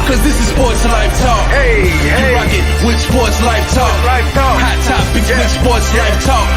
cause this is Sports Life Talk. Hey, You rock it with Sports Life Talk. Life Talk. Hot topics with Sports Life Talk.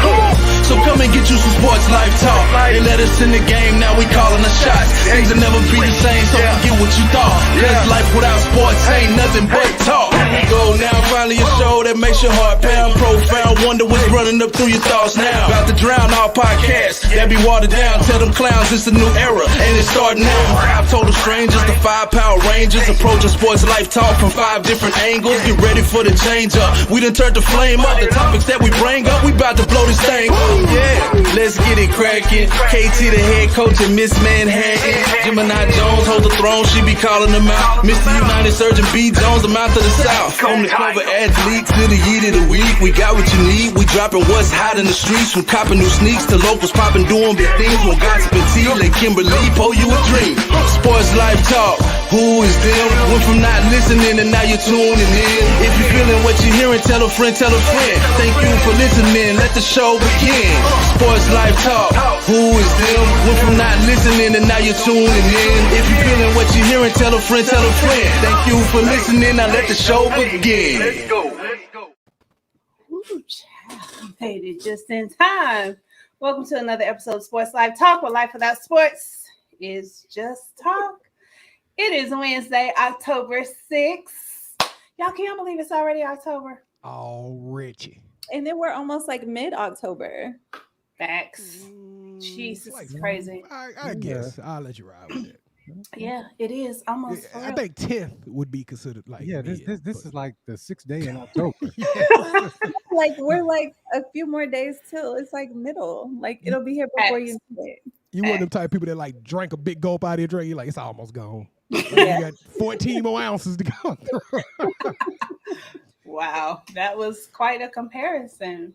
So come and get you some Sports Life Talk. They let us in the game, now we calling the shots. Things will never be the same, so forget what you thought. Cause life without sports ain't nothing but talk. Here we go now, finally a show that makes your heart pound. Profound, wonder what's running up through your thoughts now. About to drown our podcasts that be watered down. Tell them clowns it's a new era, and it's starting now. 5 total strangers, the 5 Power Rangers, approaching Sports Life Talk from 5 different angles. Get ready for the change up. We done turned the flame up. The topics that we bring up, we about to blow this thing up. Yeah, let's get it cracking. KT the head coach and Miss Manhattan. Gemini Jones holds the throne, she be calling them out. Mr. United Surgeon B. Jones, I'm out to the south. From the cover athletes to the yeet of the week, we got what you need. We dropping what's hot in the streets, from copping new sneaks to locals popping, doing big things. From gossip and tea, let Kimberly pour you a dream. Sports Life Talk, who is them? Went from not listening and now you're tuning in. If you're feeling what you're hearing, tell a friend, tell a friend. Thank you for listening, let the show begin. Sports Life Talk, who is them? Went from not listening and now you're tuning in. If you're feeling what you're hearing, tell a friend, tell a friend. Thank you for listening, now let the show begin. Let's go. Ooh, child, made it just in time. Welcome to another episode of Sports Life Talk, where life without sports is just talk. It is Wednesday, October 6th. Y'all can't believe it's already October. Oh, Richie. And then we're almost like mid-October. Facts. Jesus, Like, crazy. I guess I'll let you ride with it. Yeah, it is almost. I think 10th would be considered like this is like the 6th day in October. Like we're like a few more days till it's like middle. Like it'll be here before you know it. You one of them type of people that like drank a big gulp out of your drink. You're like, it's almost gone. Like, Yeah. You got 14 more ounces to go through. Wow, that was quite a comparison.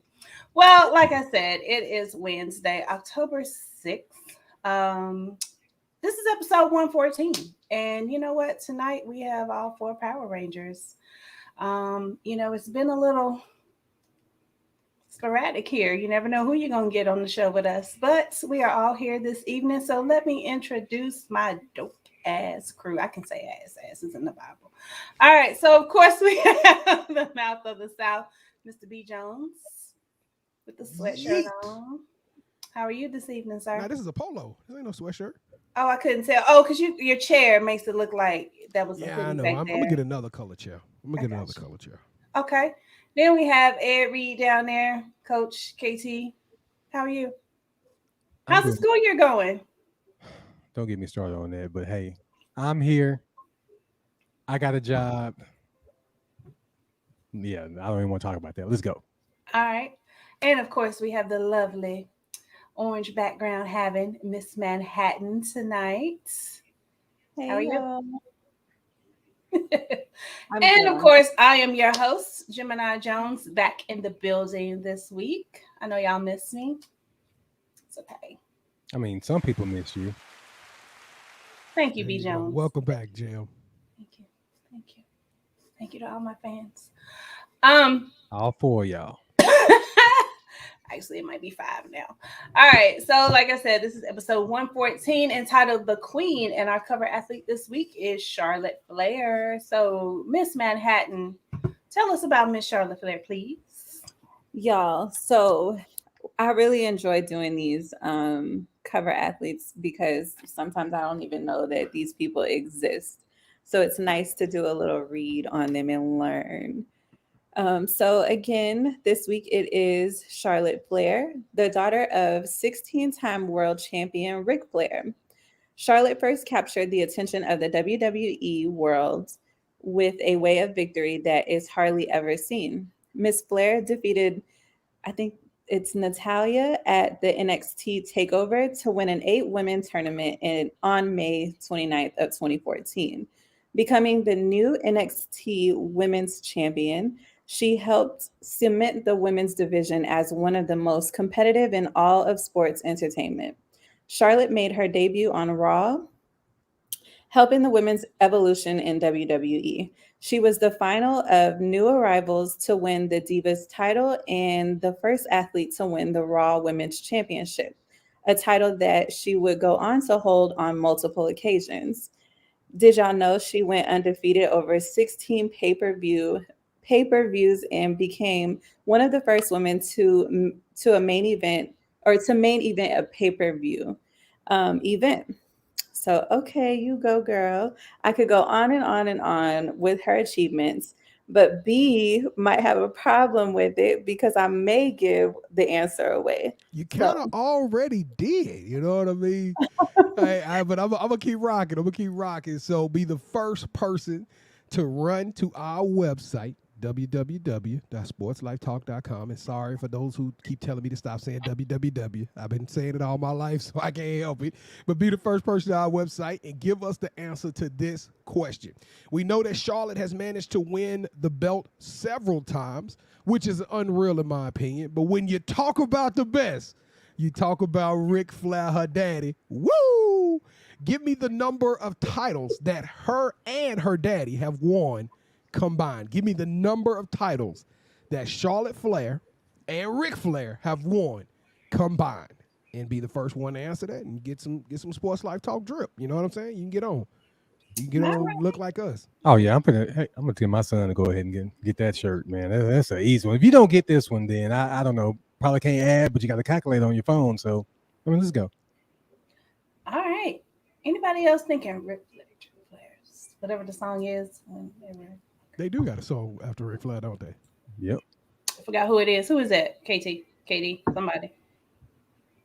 Well, like I said, it is Wednesday, October 6th. This is episode 114. And you know what? Tonight we have all 4 Power Rangers. It's been a little sporadic here. You never know who you're going to get on the show with us. But we are all here this evening. So let me introduce my dope ass crew. I can say ass is in the Bible. All right. So, of course, we have the mouth of the South, Mr. B. Jones, with the sweatshirt on. How are you this evening, sir? Now, this is a polo. This ain't no sweatshirt. Oh, I couldn't tell. Oh, because your chair makes it look like that was a Yeah, hoodie I know. back I'm there. going to get another color chair. I got you. Okay. Then we have Ed Reed down there, Coach KT. How are you? How's the school year going? Don't get me started on that, but hey, I'm here. I got a job. Yeah, I don't even want to talk about that. Let's go. All right. And of course, we have the lovely orange background having Miss Manhattan tonight. Hey, How are you? y'all. And of course, I am your host, Gemini Jones, back in the building this week. I know y'all miss me. It's okay. I mean, some people miss you. Thank you, There B. you go. Jones. Welcome back, Jim. Thank you. Thank you. Thank you to all my fans. All 4 of y'all. Actually, it might be 5 now. All right. So, like I said, this is episode 114 entitled The Queen. And our cover athlete this week is Charlotte Flair. So, Miss Manhattan, tell us about Miss Charlotte Flair, please. Y'all, so I really enjoy doing these cover athletes because sometimes I don't even know that these people exist. So it's nice to do a little read on them and learn. So again, this week it is Charlotte Flair, the daughter of 16-time world champion Ric Flair. Charlotte first captured the attention of the WWE world with a way of victory that is hardly ever seen. Miss Flair defeated, I think it's Natalya, at the NXT TakeOver to win an 8-women tournament on May 29th of 2014. Becoming the new NXT Women's Champion, she helped cement the women's division as one of the most competitive in all of sports entertainment. Charlotte made her debut on Raw, helping the women's evolution in WWE. She was the final of new arrivals to win the Divas title and the first athlete to win the Raw Women's Championship, a title that she would go on to hold on multiple occasions. Did y'all know she went undefeated over 16 pay-per-views and became one of the first women to a main event or to main event a pay-per-view event. So, okay, you go, girl. I could go on and on and on with her achievements, but B might have a problem with it because I may give the answer away. You So, kind of already did. You know what I mean? But I'm gonna keep rocking. I'm gonna keep rocking. So be the first person to run to our website, www.sportslifetalk.com. And sorry for those who keep telling me to stop saying www. I've been saying it all my life, so I can't help it. But be the first person to our website and give us the answer to this question. We know that Charlotte has managed to win the belt several times, which is unreal in my opinion. But when you talk about the best, you talk about Ric Flair, her daddy. Woo! Give me the number of titles that her and her daddy have won combined. Give me the number of titles that Charlotte Flair and Ric Flair have won combined. And be the first one to answer that and get some Sports Life Talk drip. You know what I'm saying? You can get on. You can get on, look like us. Oh yeah, I'm gonna tell my son to go ahead and get that shirt, man. That's an easy one. If you don't get this one, then I don't know. Probably can't add, but you got to calculate on your phone. So let's go. All right. Anybody else thinking Ric Flair's whatever the song is? Whenever. They do got a song after Ric Flair, don't they? Yep. I forgot who it is. Who is that? KD, somebody.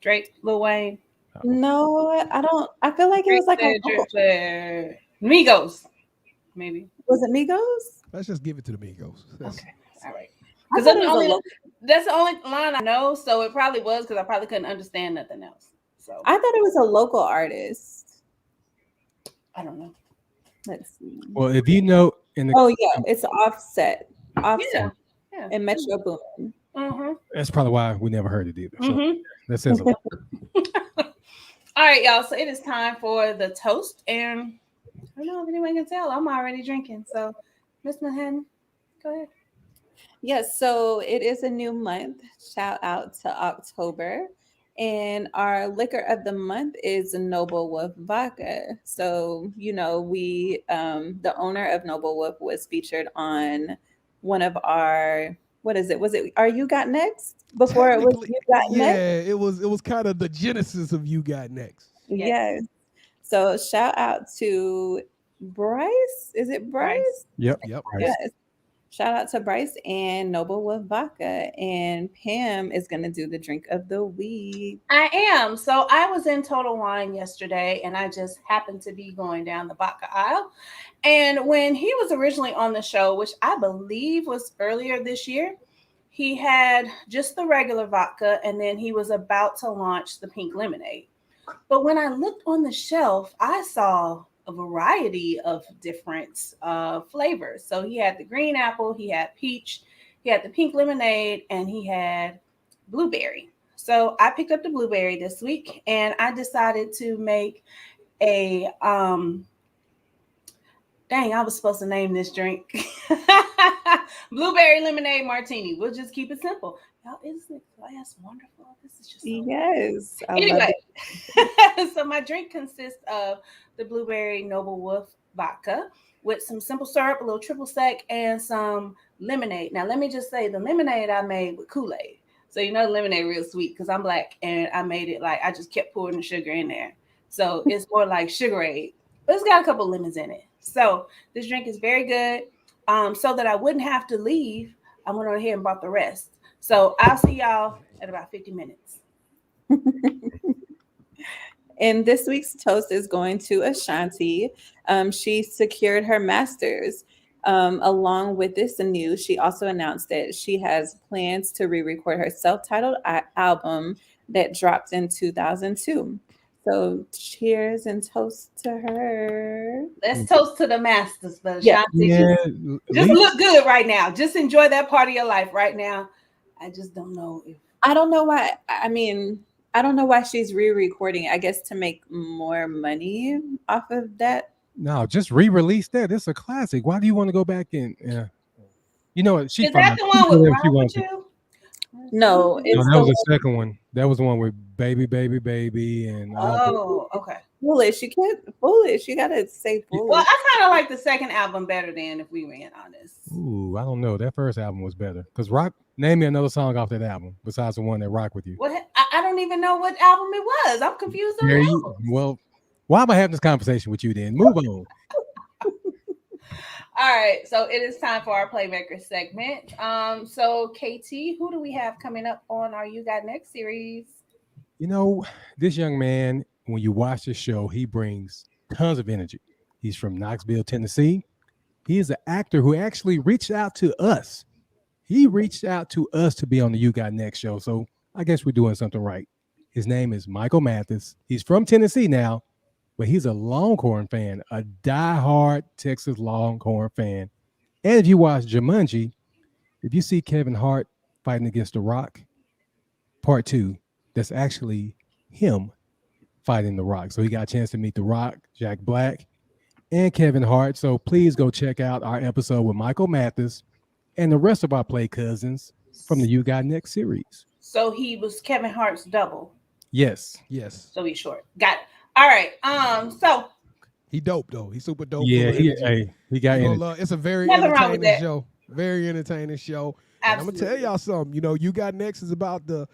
Drake, Lil Wayne. no, I don't. I feel like it was like Ric Flair, Migos, maybe. was it Migos? Let's just give it to the Migos. Okay, all right. I Because thought it was a local- that's the only line I know, so it probably was because I probably couldn't understand nothing else. So I thought it was a local artist. I don't know. Let's see. Well, if you know in the Oh yeah, it's Offset. Yeah. And Metro Boomin. Mm-hmm. that's probably why we never heard it either. So Mm-hmm. that says a lot. All right, y'all. So it is time for the toast, and I don't know if anyone can tell. I'm already drinking. So, Miss Manhattan, go ahead. Yes, so it is a new month. Shout out to October. And our liquor of the month is Noble Wolf Vodka. So, we the owner of Noble Wolf was featured on one of our, what is it? Was it Are You Got Next? Before it was Technically, You Got Next? Yeah, it was kind of the genesis of You Got Next. Yes. So shout out to Bryce. Is it Bryce? Yep. Yep. Yes. Shout out to Bryce and Noble Wolf Vodka. And Pam is going to do the drink of the week. I am. So I was in Total Wine yesterday, and I just happened to be going down the vodka aisle. And when he was originally on the show, which I believe was earlier this year, he had just the regular vodka, and then he was about to launch the pink lemonade. But when I looked on the shelf, I saw a variety of different flavors. So he had the green apple, he had peach, he had the pink lemonade, and he had blueberry. So I picked up the blueberry this week, and I decided to make a dang, I was supposed to name this drink blueberry lemonade martini. We'll just keep it simple. Y'all, isn't it glass wonderful? This is just so Yes. anyway. So my drink consists of the blueberry Noble Wolf vodka with some simple syrup, a little triple sec, and some lemonade. Now, let me just say the lemonade I made with Kool-Aid. So the lemonade real sweet because I'm black, and I made it like I just kept pouring the sugar in there. So it's more like Sugarade, but it's got a couple lemons in it. So this drink is very good. So that I wouldn't have to leave, I went on ahead and bought the rest. So I'll see y'all at about 50 minutes. And this week's toast is going to Ashanti. She secured her master's. Along with this news, she also announced that she has plans to re-record her self-titled album that dropped in 2002. So cheers and toast to her. Let's toast to the masters, but Yeah. Ashanti, just look good right now. Just enjoy that part of your life right now. I just don't know if I don't know why. I mean, I don't know why she's re-recording. I guess to make more money off of that. No, just re-release that. It's a classic. Why do you want to go back and you know what? is that the one with Rock with You? No, it's that was the second one. That was the one with Baby, Baby, Baby, and Oh, okay. Foolish. You can't foolish. You gotta say Well, foolish. I kind of like the second album better than, if we were being honest. Ooh, I don't know. That first album was better. Because Rock, name me another song off that album besides the one that rock with you. What? I don't even know what album it was. I'm confused on There the you. albums. Well, why am I having this conversation with you then? Move on. All right, so it is time for our Playmaker segment. So KT, who do we have coming up on our You Got Next series? You know, this young man, when you watch this show, he brings tons of energy. He's from Knoxville, Tennessee. He is an actor who actually reached out to us. He reached out to us to be on the You Got Next show. So I guess we're doing something right. His name is Michael Mathis. He's from Tennessee now, but he's a Longhorn fan, a diehard Texas Longhorn fan. And if you watch Jumanji, if you see Kevin Hart fighting against The Rock, part 2, that's actually him fighting The Rock. So he got a chance to meet The Rock, Jack Black, and Kevin Hart. So please go check out our episode with Michael Mathis and the rest of our Play Cousins from the You Got Next series. So he was Kevin Hart's double. Yes. Yes. So he's short. Got it. All right. So He dope though. He's super dope. Yeah, full of energy. he got You in. gonna love- It's a very Nothing wrong with entertaining that. show. Very entertaining show. And I'm gonna tell absolutely. y'all something. You know, You Got Next is about the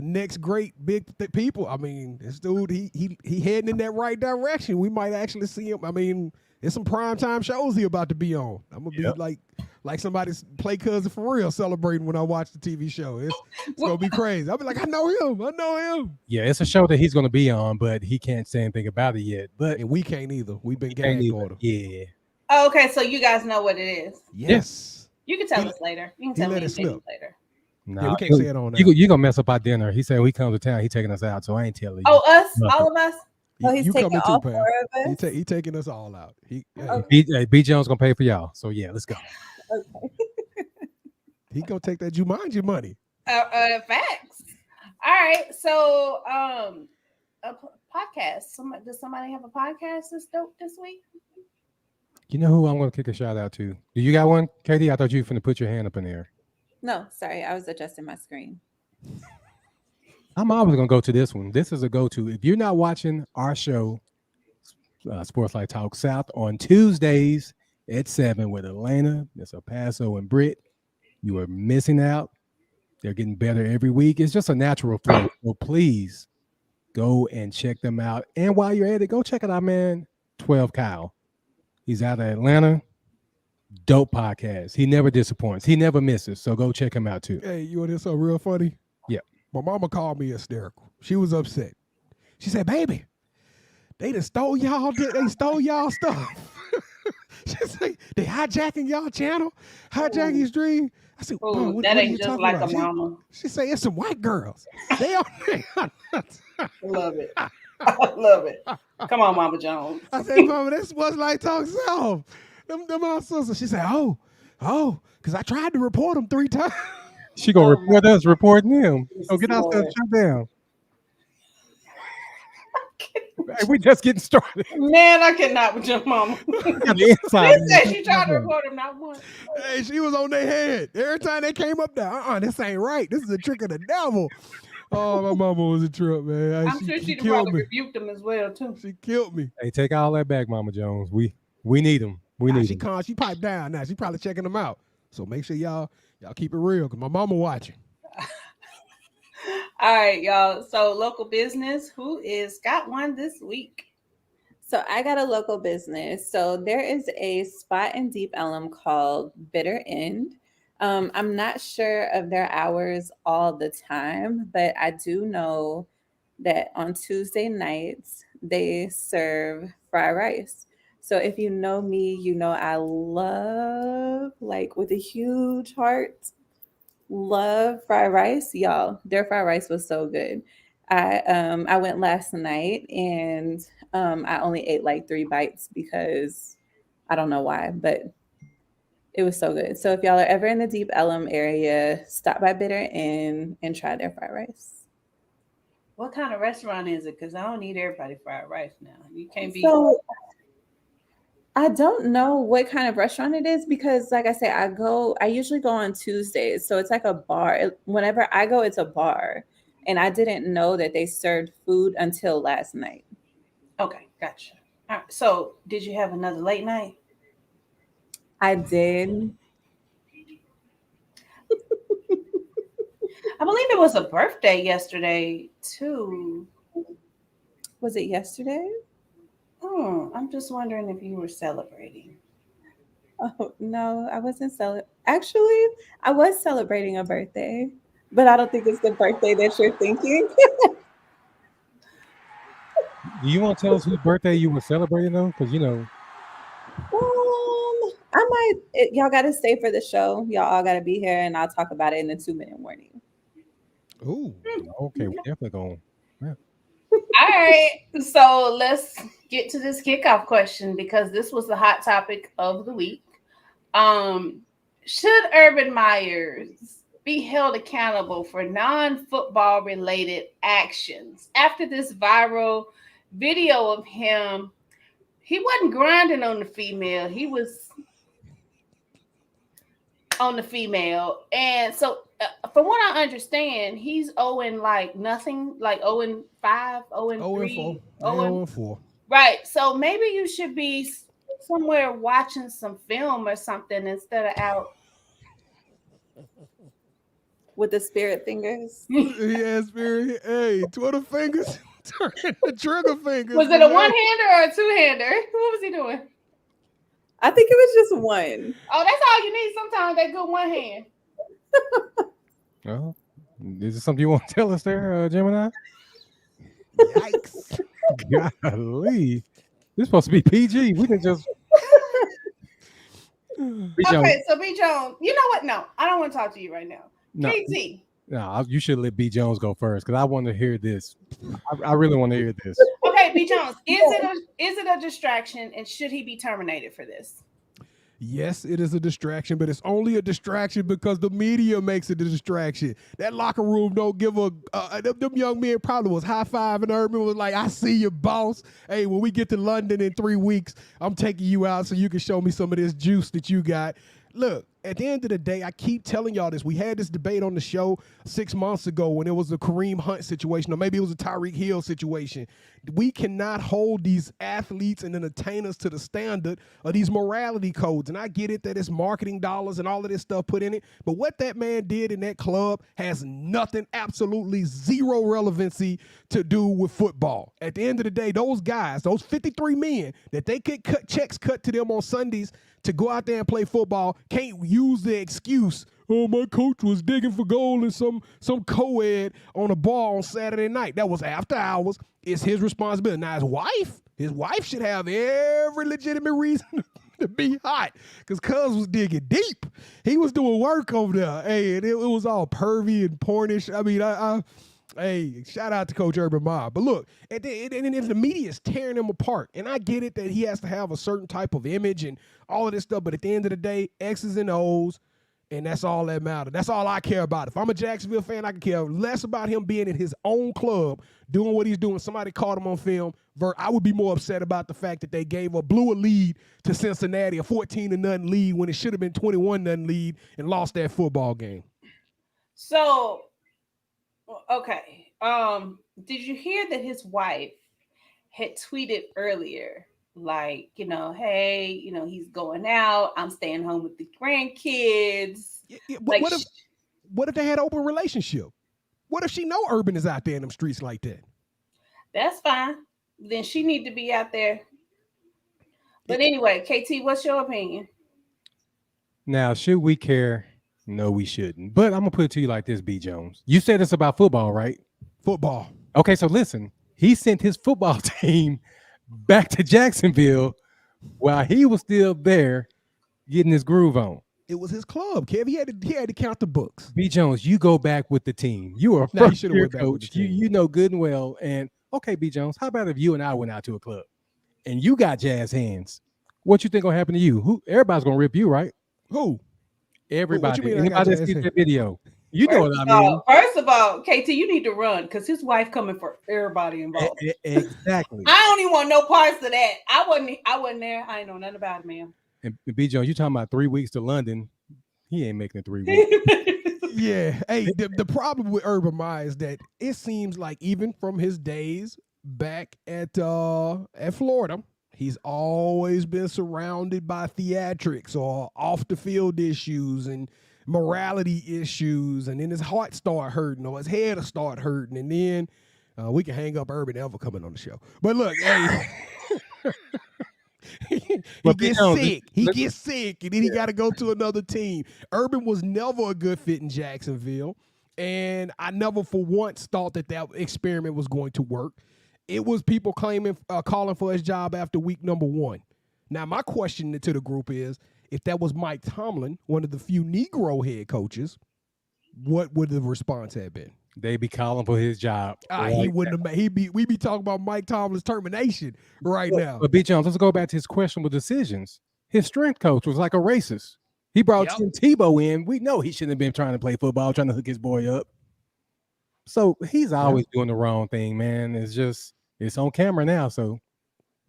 next great big people. I mean, this dude, he heading in that right direction. We might actually see him. I mean, there's some primetime shows he about to be on. I'm gonna be like somebody's Play Cousin for real celebrating when I watch the TV show. It's gonna be crazy. I'll be like, I know him. Yeah, it's a show that he's going to be on, but he can't say anything about it yet. But And we can't either. We've been can't gag either. order. Yeah. Oh, okay, so you guys know what it is. Yes. You can tell He- us later. You can he tell let me it slip. later. Nah, Yeah, we can't say it on you that. you gonna mess up our dinner. He said when he comes to town, he taking us out, so I ain't telling you. Oh, us? Nothing. All of us? Oh, he's you taking coming all too, four Pam. of us. He taking us all out. B Jones gonna pay for y'all. So yeah, let's go. Okay. He gonna take that Jumanji money. Facts. All right, so a podcast. Does somebody have a podcast that's dope this week? You know who I'm gonna kick a shout out to? Do you got one, Katie? I thought you were finna put your hand up in there. No, sorry, I was adjusting my screen. I'm always gonna go to this one. This is a go-to. If you're not watching our show, Sports Life Talk South on Tuesdays at 7 with Atlanta, Miss El Paso, and Britt, you are missing out. They're getting better every week. It's just a natural flow. So please go and check them out. And while you're at it, go check out our man 12 Kyle. He's out of Atlanta. Dope podcast. He never disappoints. He never misses. So go check him out too. Hey, you want to hear something real funny? Yeah. My mama called me hysterical. She was upset. She said, "Baby, they done stole y'all. They stole y'all stuff." She said, "They hijacking y'all channel, hijacking your stream." I said, Ooh, "Mom, what that are ain't you just talking like about?" a mama. She said, "It's some white girls. They are." Love it. I love it. Come on, Mama Jones. I said, "Mama, that's what's like talk South." Them our sisters. She said, "Oh, because I tried to report them 3 times." She gonna Oh, report us reporting him. So get out there, Lord. shut down. Hey, we just getting started. Man, I cannot with your mama. Got the inside. She said she tried to report him, not once. Hey, she was on their head every time they came up there. This ain't right. This is a trick of the devil. Oh, my mama was a trip, man. I'm sure she'd killed probably me. rebuked him as well, too. She killed me. Hey, take all that back, Mama Jones. We need him. We Nah, need she him. calm. She piped down now. She probably checking them out. So make sure y'all keep it real because my mama watching. All right, y'all. So local business, who is got one this week? So I got a local business. So there is a spot in Deep Ellum called Bitter End. I'm not sure of their hours all the time, but I do know that on Tuesday nights they serve fried rice. So if you know me, you know I love, like with a huge heart, love fried rice. Y'all, their fried rice was so good. I went last night and I only ate like 3 bites because I don't know why, but it was so good. So if y'all are ever in the Deep Ellum area, stop by Bitter Inn and try their fried rice. What kind of restaurant is it? Because I don't need everybody fried rice now. You can't be. So I don't know what kind of restaurant it is because, like I say, I usually go on Tuesdays. So it's like a bar. Whenever I go, it's a bar. And I didn't know that they served food until last night. Okay, gotcha. All right. So, did you have another late night? I did. I believe it was a birthday yesterday too. Was it yesterday? I'm just wondering if you were celebrating. Oh no, I wasn't celebrating. Actually, I was celebrating a birthday, but I don't think it's the birthday that you're thinking. Do you want to tell us whose birthday you were celebrating though? Because I might. Y'all got to stay for the show. Y'all all got to be here, and I'll talk about it in the 2-minute warning. Ooh. okay, we're definitely going. Yeah. All right. So let's get to this kickoff question because this was the hot topic of the week. Should Urban Myers be held accountable for non-football related actions after this viral video of him? He wasn't grinding on the female. He was on the female. And so from what I understand, he's owing like nothing, like owing 5, owing 3, 0 and 4. Right. So maybe you should be somewhere watching some film or something instead of out. With the spirit fingers. Yeah, spirit. Hey, Twitter fingers. Turn the trigger fingers. Was it a one-hander or a two-hander? What was he doing? I think it was just one. Oh, that's all you need sometimes, that good one hand. Well, is it something you want to tell us there, Gemini? Yikes. Golly. This is supposed to be PG. We can just. Okay, so B. Jones, you know what? No, I don't want to talk to you right now. No, KT. no, you should let B. Jones go first because I want to hear this. I really want to hear this. Okay, B. Jones, is it a distraction, and should he be terminated for this? Yes, it is a distraction, but it's only a distraction because the media makes it a distraction. That locker room don't give a. Them young men probably was high-fiving Urban, was like, "I see you, boss. Hey, when we get to London in 3 weeks, I'm taking you out so you can show me some of this juice that you got." Look, at the end of the day, I keep telling y'all this. We had this debate on the show 6 months ago when it was a Kareem Hunt situation, or maybe it was a Tyreek Hill situation. We cannot hold these athletes and entertainers to the standard of these morality codes. And I get it that it's marketing dollars and all of this stuff put in it. But what that man did in that club has nothing, absolutely zero relevancy to do with football. At the end of the day, those guys, those 53 men that they get checks cut to them on Sundays to go out there and play football, can't use the excuse, "Oh, my coach was digging for goal in some co-ed on a bar on Saturday night." That was after hours. It's his responsibility. Now, his wife should have every legitimate reason to be hot because Cuz was digging deep. He was doing work over there. Hey, and it was all pervy and pornish. I mean, hey, shout out to Coach Urban Meyer. But look, and the media is tearing him apart. And I get it that he has to have a certain type of image and all of this stuff. But at the end of the day, X's and O's, and that's all that matters. That's all I care about. If I'm a Jacksonville fan, I can care less about him being in his own club, doing what he's doing. Somebody caught him on film. I would be more upset about the fact that they blew a lead to Cincinnati, a 14-0 lead when it should have been 21-0 lead, and lost that football game. So, okay. Did you hear that his wife had tweeted earlier, like, hey, he's going out. I'm staying home with the grandkids. Like, what if they had an open relationship? What if she know Urban is out there in them streets like that? That's fine. Then she need to be out there. But anyway, KT, what's your opinion? Now, should we care? No, we shouldn't. But I'm going to put it to you like this, B. Jones. You said it's about football, right? Football. Okay, so listen. He sent his football team back to Jacksonville while he was still there getting his groove on. It was his club, Kev. He had to count the books. B. Jones, you go back with the team. You are a first-year coach. You know good and well. And, okay, B. Jones, how about if you and I went out to a club and you got jazz hands? What you think going to happen to you? Everybody's going to rip you, right? Who? Everybody. Anybody that sees that video. You know what I mean. First of all, KT, you need to run because his wife coming for everybody involved. Exactly. I don't even want no parts of that. I wasn't there. I ain't know nothing about it, man. And B. Jones, you talking about 3 weeks to London. He ain't making it 3 weeks. Yeah. Hey, the problem with Urban Meyer is that it seems like even from his days back at Florida, he's always been surrounded by theatrics or off the field issues and morality issues, and then his heart start hurting or his head will start hurting, and then we can hang up Urban ever coming on the show. But look, hey. he gets sick. He gets sick, and then he got to go to another team. Urban was never a good fit in Jacksonville, and I never for once thought that experiment was going to work. It was people calling for his job after week number 1. Now, my question to the group is, if that was Mike Tomlin, one of the few Negro head coaches, what would the response have been? They be calling for his job. He wouldn't have. We be talking about Mike Tomlin's termination right now. But B. Jones, let's go back to his questionable decisions. His strength coach was like a racist. He brought Tim Tebow in. We know he shouldn't have been trying to play football, trying to hook his boy up. So he's always doing the wrong thing, man. It's on camera now. So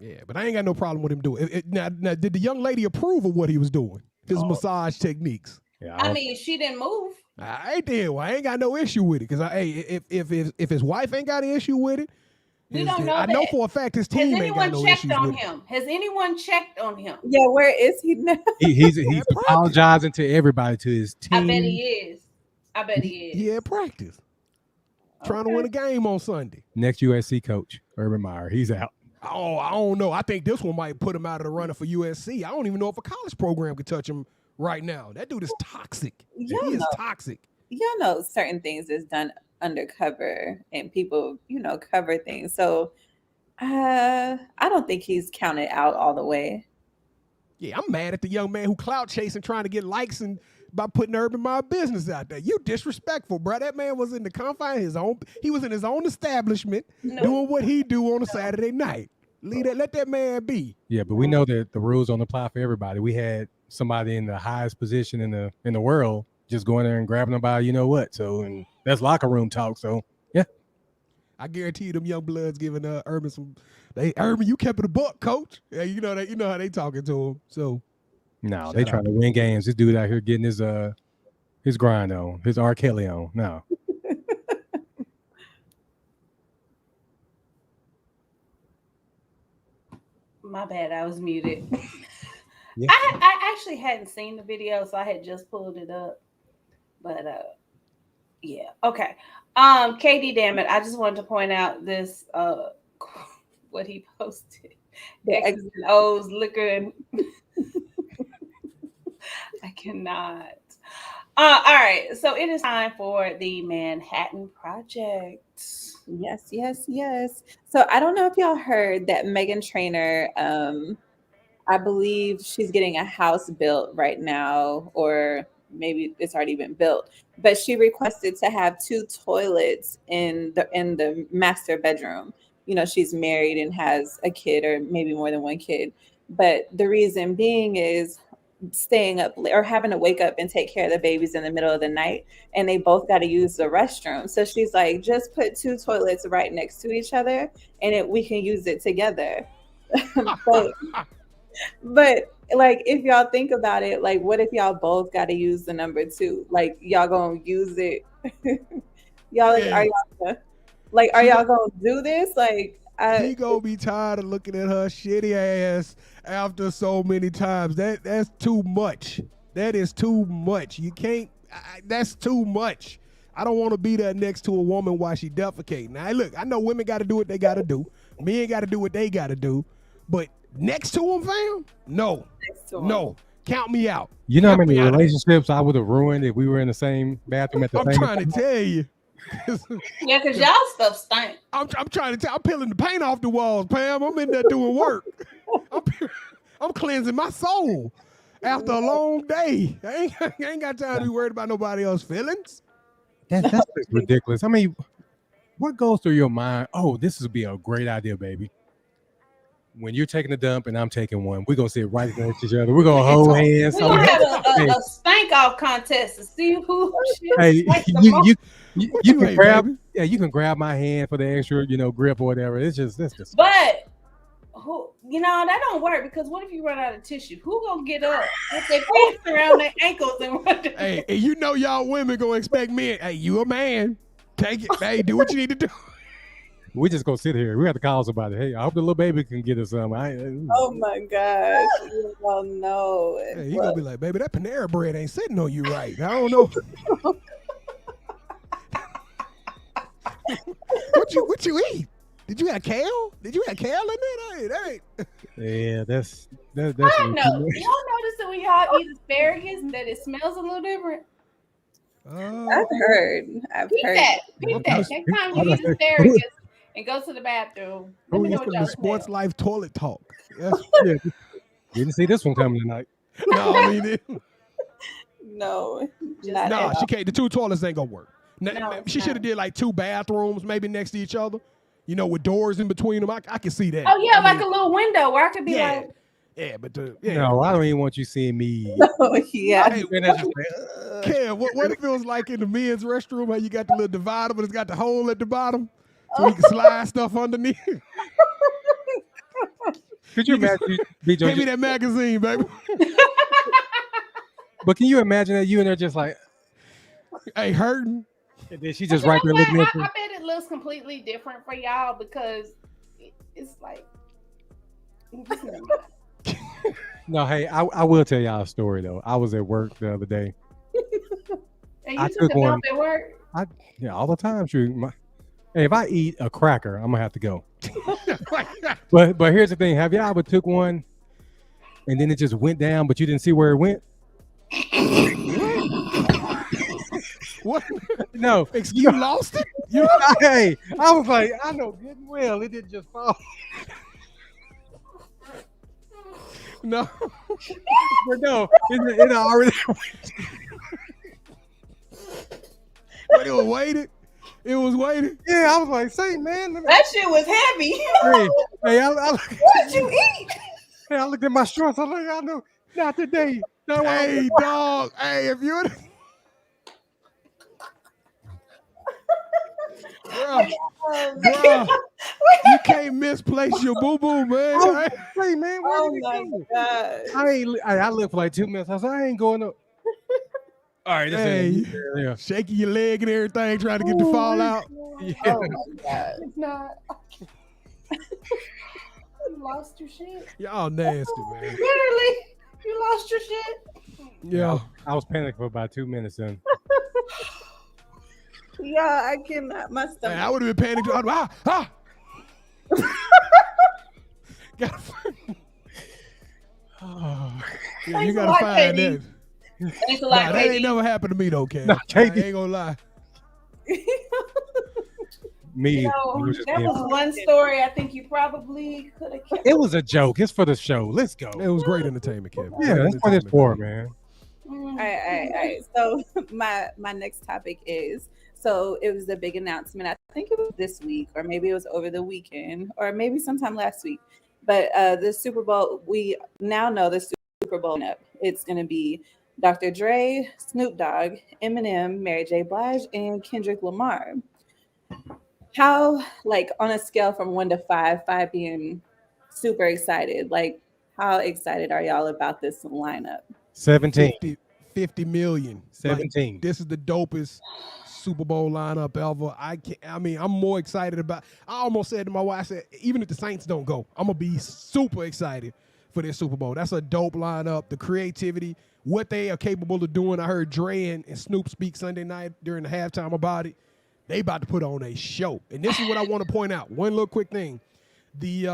yeah, but I ain't got no problem with him doing it. Now, did the young lady approve of what he was doing? His massage techniques. Yeah, I mean, she didn't move. I did. Well, I ain't got no issue with it because if his wife ain't got an issue with it, we don't know. I know for a fact his team ain't got no issues with him. Has anyone checked on him? Yeah, where is he now? He's apologizing to everybody, to his team. I bet he is. He had practice. Trying to win a game on Sunday. Next USC coach, Urban Meyer, he's out. Oh, I don't know. I think this one might put him out of the running for USC. I don't even know if a college program could touch him right now. That dude is toxic. He is toxic. Y'all know certain things is done undercover and people, cover things. So I don't think he's counted out all the way. Yeah, I'm mad at the young man who clout chasing, trying to get likes and by putting Urban Meyer business out there. You disrespectful, bro. That man was in the confine of his own. He was in his own establishment doing what he do on a Saturday night. Let that man be. Yeah, but we know that the rules don't apply for everybody. We had somebody in the highest position in the world just going there and grabbing them by you know what. So, and that's locker room talk. So yeah, I guarantee you them young bloods giving Urban some. Urban, you kept it a buck, coach. Yeah, you know how they talking to him. So no, they trying to win games. This dude out here getting his grind on, his R. Kelly on. No. My bad, I was muted. Yeah. I actually hadn't seen the video, so I had just pulled it up. But yeah, okay. Katie, damn it, I just wanted to point out this what he posted. The X's and O's liquor and I cannot. All right, so it is time for the Manhattan Project. Yes. So I don't know if y'all heard that Meghan Trainor, I believe she's getting a house built right now, or maybe it's already been built, but she requested to have 2 toilets in the master bedroom. She's married and has a kid or maybe more than one kid. But the reason being is staying up or having to wake up and take care of the babies in the middle of the night, and they both got to use the restroom. So she's like, just put 2 toilets right next to each other and we can use it together. but like, if y'all think about it, like, what if y'all both got to use the number 2? Like, y'all gonna use it? Y'all like, are y'all gonna do this? Like, he gonna be tired of looking at her shitty ass after so many times. That's too much. That is too much. You can't. That's too much. I don't want to be there next to a woman while she defecating. Now, look, I know women got to do what they got to do. Men got to do what they got to do. But next to them, fam? No. No. Count me out. You know how many relationships I would have ruined if we were in the same bathroom at the same time? I'm trying to tell you. Yeah, because y'all stuff stink. I'm trying to tell. I'm peeling the paint off the walls, Pam. I'm in there doing work. I'm cleansing my soul after a long day. I ain't got time to be worried about nobody else's feelings. That's ridiculous. I mean, what goes through your mind? Oh, this would be a great idea, baby. When you're taking a dump and I'm taking one, we're gonna sit right next to each other. We're gonna hold hands. We're gonna have a spank off contest to see who. Hey, you can grab. Baby. Yeah, you can grab my hand for the extra, grip or whatever. That's just. But who, that don't work, because what if you run out of tissue? Who gonna get up with their pants around their ankles and run? Hey, and y'all women gonna expect men. Hey, you a man? Take it. Hey, do what you need to do. We just gonna sit here. We have to call somebody. Hey, I hope the little baby can get us some. Oh my gosh. Oh no. Hey, he gonna be like, baby, that Panera bread ain't sitting on you right. I don't know. what you eat? Did you have kale? Did you have kale in there? That ain't. Yeah, that's. I don't know. Y'all notice that when y'all eat asparagus that it smells a little different? I've heard. Peep that. Next time you eat asparagus and go to the bathroom, let me know what y'all Sports smell. Life Toilet Talk. Yeah. Didn't see this one coming tonight. No, I mean it. No. Nah, she can't. The two toilets ain't gonna work. No, She should have did like two bathrooms, maybe next to each other. You know, with doors in between them. I can see that. Oh yeah, like a little window where I could be Yeah. like, Yeah, but No, I don't even want you seeing me. Oh yeah. Hey, Kev, what if it was like in the men's restroom how you got the little divider, but it's got the hole at the bottom, so you can slide stuff underneath. Could you imagine, BJ? Give me that magazine, baby. But can you imagine that you in there just like, hey, hurting? And then she just right there looking at you. I bet it looks completely different for y'all because it's like. No, hey, I will tell y'all a story though. I was at work the other day. And I you took took a one. dump at work? Yeah, all the time. Shoot, hey, if I eat a cracker, I'm gonna have to go. But here's the thing: have y'all ever took one, and then it just went down, but you didn't see where it went? What? No, you lost it. Hey, I was like, I know good and well it didn't just fall. No, but no, it already. But it was weighted. It was weighted. Yeah, I was like, say, man, that shit was heavy. Hey, What'd you eat? Hey, I looked at my shorts. I was like, I know, not today. No, hey, dog. Hey, if you're Bruh, you can't misplace your boo-boo, man. Hey, man, where Oh did my it go? god. I looked for like 2 minutes. I said, I ain't going up. All right, hey, yeah. shaking your leg and everything, trying to get the fall out. Yeah. Oh my god. It's not. You lost your shit. Y'all nasty, man. Literally, you lost your shit. Yeah. I was panicking for about 2 minutes then. Yeah, I cannot. My stomach. Hey, I would have been panicked. Yeah, you gotta find that. Thanks a lot, That ain't never happened to me though, Ken. Nah, I ain't gonna lie. Me. That was one story I think you probably could have kept. It was a joke. It's for the show. Let's go. It was great entertainment, Kevin. Yeah, that's what it's for, man. All right. So my next topic is, so it was a big announcement. I think it was this week, or maybe it was over the weekend, or maybe sometime last week. But the Super Bowl, we now know the Super Bowl lineup. It's going to be Dr. Dre, Snoop Dogg, Eminem, Mary J. Blige, and Kendrick Lamar. How, like, on a scale from 1 to 5, 5 being super excited, like, how excited are y'all about this lineup? 17. 50 million. 17. Like, this is the dopest Super Bowl lineup ever. I'm more excited about. I almost said to my wife, I said, even if the Saints don't go, I'm gonna be super excited for this Super Bowl. That's a dope lineup. The creativity, what they are capable of doing. I heard Dre and Snoop speak Sunday night during the halftime about it. They about to put on a show. And this is what I want to point out. One little quick thing. The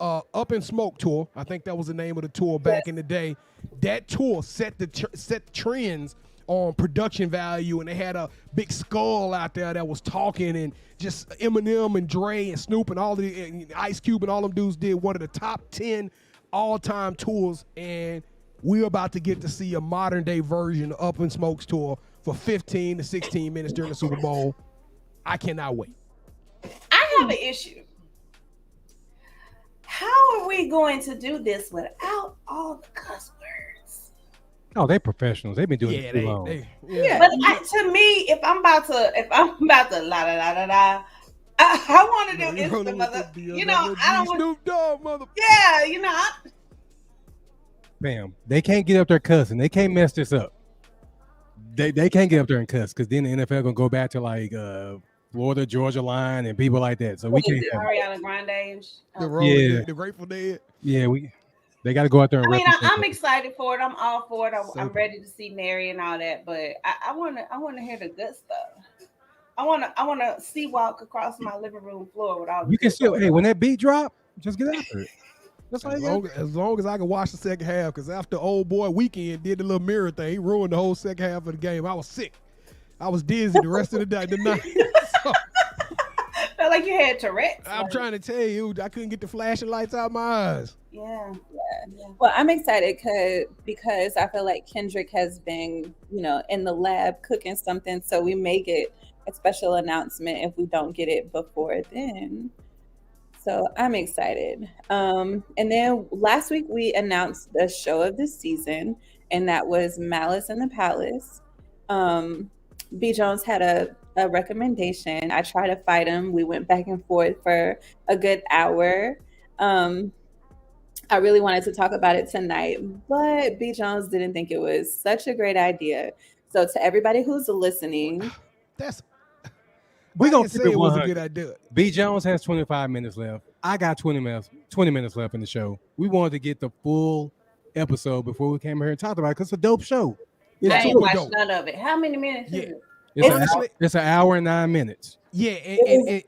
Up in Smoke tour, I think that was the name of the tour back in the day. That tour set the trends on production value, and they had a big skull out there that was talking, and just Eminem and Dre and Snoop and all the and Ice Cube and all them dudes did one of the top 10 all-time tours, and we're about to get to see a modern-day version of Up in Smoke's tour for 15 to 16 minutes during the Super Bowl. I cannot wait. I have an issue. How are we going to do this without all the cuss words? Oh, they professionals. They've been doing it too long. But to me, if I'm about to la la la la la, I want to do instant mother. You know, I don't want Snoop Dogg, mother. Yeah, you know. Bam. They can't get up there cussing. They can't mess this up. They can't get up there and cuss, because then the NFL gonna go back to like Florida Georgia line and people like that. So we can't have Ariana Grande. And The Grateful Dead. Yeah, they got to go out there and I mean, represent I'm it. excited for it. I'm all for it. I'm So- ready to see Mary and all that. But I want to hear the good stuff. I want to see walk across my living room floor with all. You can still, hey, when that beat drop, just get after it. That's all As you got. long as I can watch the second half, because after old boy weekend did the little mirror thing, he ruined the whole second half of the game. I was sick. I was dizzy the rest of the day. So, Felt like you had Tourette's. I'm trying to tell you, I couldn't get the flashing lights out my eyes. Yeah. Well, I'm excited because I feel like Kendrick has been, in the lab cooking something. So we may get a special announcement if we don't get it before then. So I'm excited. And then last week we announced the show of the season, and that was Malice in the Palace. B. Jones had a recommendation. I tried to fight him. We went back and forth for a good hour. I really wanted to talk about it tonight, but B. Jones didn't think it was such a great idea. So to everybody who's listening, We're going to say keep it it was a 100. good idea. B. Jones has 25 minutes left. I got 20 minutes left in the show. We wanted to get the full episode before we came here and talked about it because it's a dope show. I ain't watched dope. none of it. How many minutes is it? It's an hour and 9 minutes. Yeah,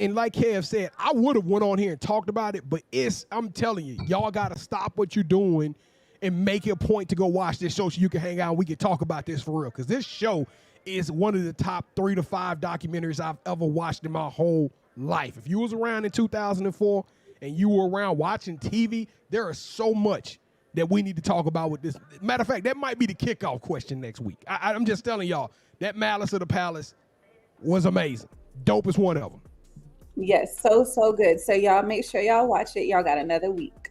and like Kev said, I would have went on here and talked about it, but I'm telling you, y'all got to stop what you're doing and make it a point to go watch this show so you can hang out and we can talk about this for real, because this show is one of the top 3 to 5 documentaries I've ever watched in my whole life. If you was around in 2004 and you were around watching TV, there is so much that we need to talk about with this. Matter of fact, that might be the kickoff question next week. I'm just telling y'all, that Malice of the Palace was amazing. Dope is one of them. yes, so good. So y'all make sure y'all watch it. Y'all got another week.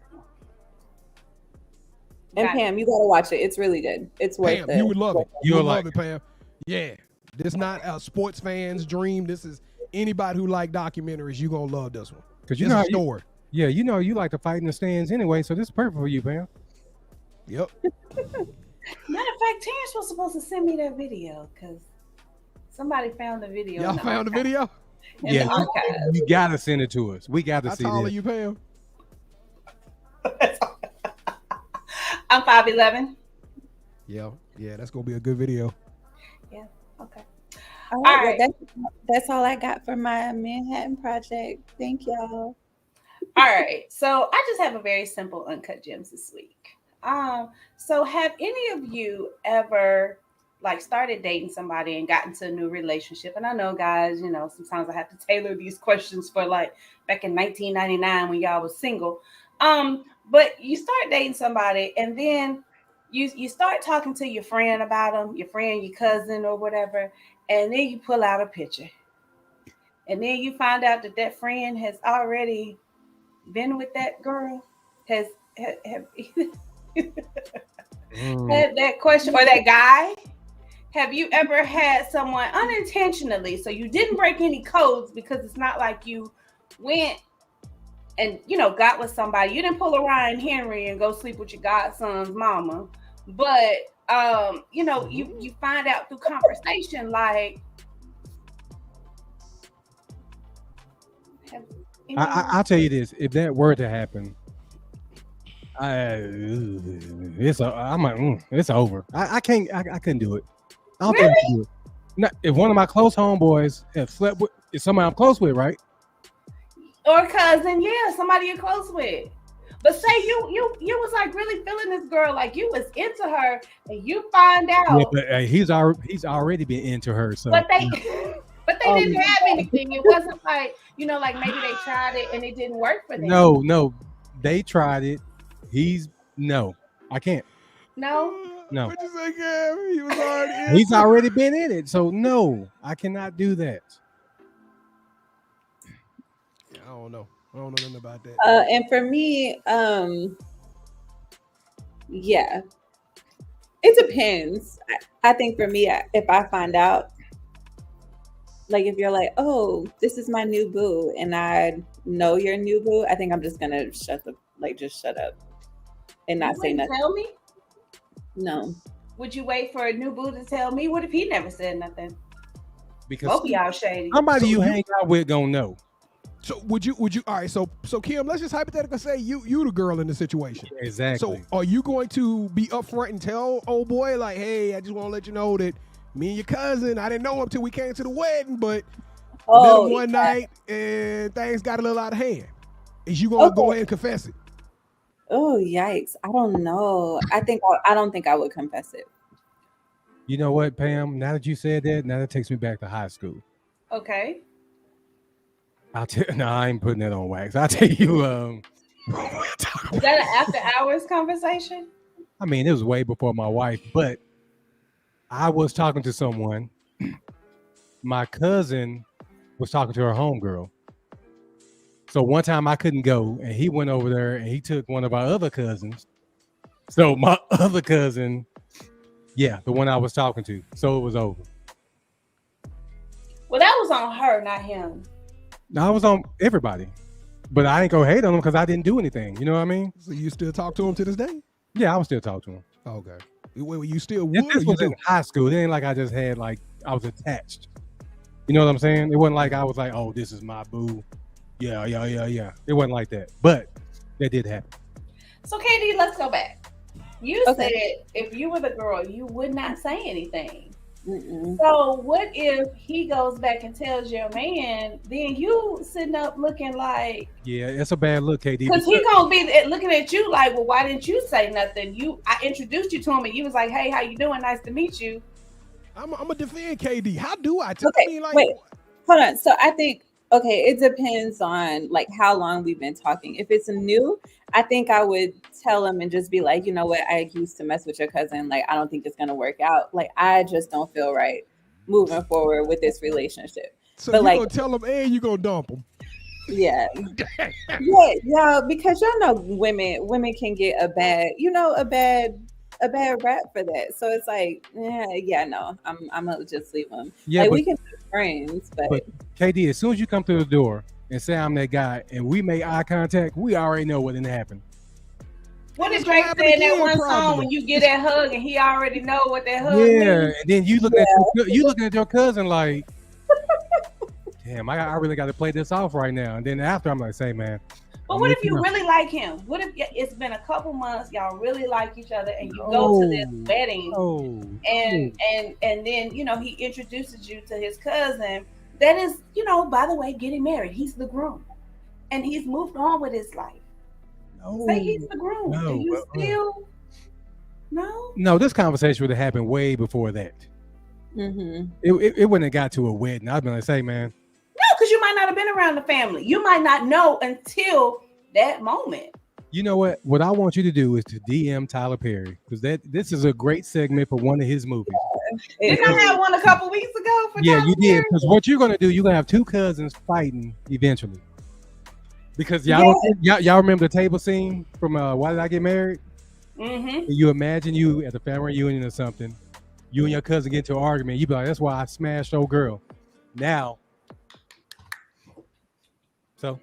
And Got it. Pam, you got to watch it. It's really good. It's worth Pam, it. you would love it. You You'll would love like it, Pam. Yeah. This not a sports fan's dream. This is anybody who like documentaries, you're going to love this one. Because you It's know a how story. you like to fight in the stands anyway, so this is perfect for you, Pam. Yep. Matter of fact, Terrence was supposed to send me that video because somebody found the video. Y'all found the video? in the archives. You got to send it to us. We got to How see tall are this. you, Pam? I'm 5'11". Yeah, that's going to be a good video. Yeah. Okay. All right, All right. well, that's all I got for my Manhattan project. Thank y'all. All right. So I just have a very simple uncut gems this week. So have any of you ever started dating somebody and got into a new relationship? And I know, guys, sometimes I have to tailor these questions for back in 1999 when y'all was single. But you start dating somebody and then you start talking to your friend about them, your friend, your cousin or whatever, and then you pull out a picture. And then you find out that friend has already been with that girl, have had that question, or that guy. Have you ever had someone unintentionally, so you didn't break any codes because it's not like you went and got with somebody, you didn't pull a Ryan Henry and go sleep with your godson's mama, but you find out through conversation I'll tell you this: if that were to happen, it's over. I couldn't do it. I don't think I can do it. Now, if one of my close homeboys have slept with, it's somebody I'm close with, right? or cousin, somebody you're close with. But say you was really feeling this girl, you was into her, and you find out. Yeah, but he's already been into her. So, But they didn't have anything. It wasn't maybe they tried it and it didn't work for them. No, they tried it. I can't. No. What'd you say, Kev? He was already in. He's already been in it, so no, I cannot do that. I don't know nothing about that. And for me, yeah, it depends. I think for me, if I find out, if you're oh, this is my new boo, and I know your new boo, I think I'm just gonna shut up and not say nothing. Tell me? No. Would you wait for a new boo to tell me? What if he never said nothing? because Both of y'all shady. somebody So you you- hang out with gonna know. So would you all right, so Kim, let's just hypothetically say you the girl in the situation. Exactly. So are you going to be upfront and tell old boy like, hey, I just want to let you know that me and your cousin, I didn't know him till we came to the wedding, but met him one night and things got a little out of hand. Is you gonna go ahead and confess it? Oh, yikes. I don't know. I don't think I would confess it. You know what, Pam? Now that you said that, now that takes me back to high school. Okay. No, I ain't putting that on wax. I'll tell you. Is that an after hours conversation? I mean, it was way before my wife, but I was talking to someone. My cousin was talking to her homegirl. So one time I couldn't go, and he went over there and he took one of our other cousins. So my other cousin, yeah, the one I was talking to. So it was over. Well, that was on her, not him. No, I was on everybody, but I ain't gonna hate on him because I didn't do anything. You know what I mean? So you still talk to him to this day? Yeah, I was still talking to him. Okay. You still would? This was in high school. It ain't like I just had I was attached. You know what I'm saying? It wasn't like I was like, oh, this is my boo. Yeah. It wasn't like that, but that did happen. So, Katie, let's go back. You Okay. said if you were the girl, you would not say anything. Mm-mm. So, what if he goes back and tells your man? Then you sitting up looking like, Yeah, it's a bad look, KD. because he gonna be looking at you like, well, why didn't you say nothing? I introduced you to him, and you was like, hey, how you doing? Nice to meet you. I'm gonna defend KD. How do I? Okay, I mean, like, wait. Hold on. So I think, okay, it depends on like how long we've been talking. If it's new, I think I would tell him and just be like, you know what, I used to mess with your cousin. Like, I don't think it's gonna work out. Like, I just don't feel right moving forward with this relationship. so but you like- gonna tell him and you gonna dump him? Yeah. Yeah, because y'all know women can get a bad rap for that. So it's like, no, I'm gonna just leave him. Yeah, like, but, we can be friends, but KD, as soon as you come through the door and say I'm that guy, and we make eye contact, we already know what didn't happen. What It's did Drake gonna say in happen that again, one probably. song when you get that hug and he already know what that hug Yeah, means? and then you looking at your cousin like, damn, I really got to play this off right now. And then after, I'm like, say, man. But what if you really like him? What if it's been a couple months, y'all really like each other, and you go to this wedding, and then he introduces you to his cousin. That is, by the way, getting married. He's the groom, and he's moved on with his life. Say he's the groom. No, Do you still? No. No, this conversation would have happened way before that. mm-hmm. It wouldn't have got to a wedding. I'd be like, say, man. No, because you might not have been around the family. You might not know until that moment. You know what? What I want you to do is to DM Tyler Perry, because this is a great segment for one of his movies. Didn't I have one a couple weeks ago? Yeah, Tyler you did. Perry? Because what you're gonna do, you're gonna have two cousins fighting eventually. Because y'all remember the table scene from Why Did I Get Married? Mm-hmm. You imagine you at the family reunion or something, you and your cousin get into an argument. You be like, "That's why I smashed old girl." Now, so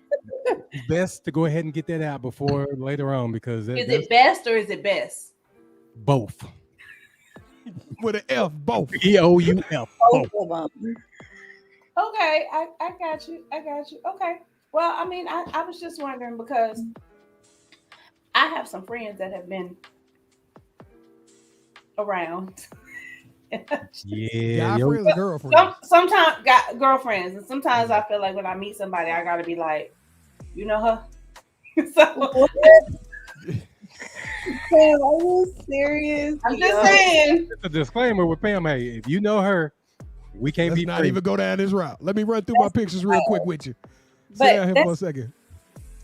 it's best to go ahead and get that out before later on, because Is it best or is it best? both. With an F, both. EOUF. Both of them. Okay, I got you. Okay. Well, I mean, I was just wondering because I have some friends that have been around. Yeah, Guy friends or girlfriends? Sometimes got girlfriends, and sometimes I feel like when I meet somebody, I gotta be like, you know her. So Sam, are you serious? I'm just saying. it's a disclaimer with Pam. Hey, if you know her, we can't Let's be not friends. even go down this route. Let me run through my pictures real quick with you. But Stay out here for a second.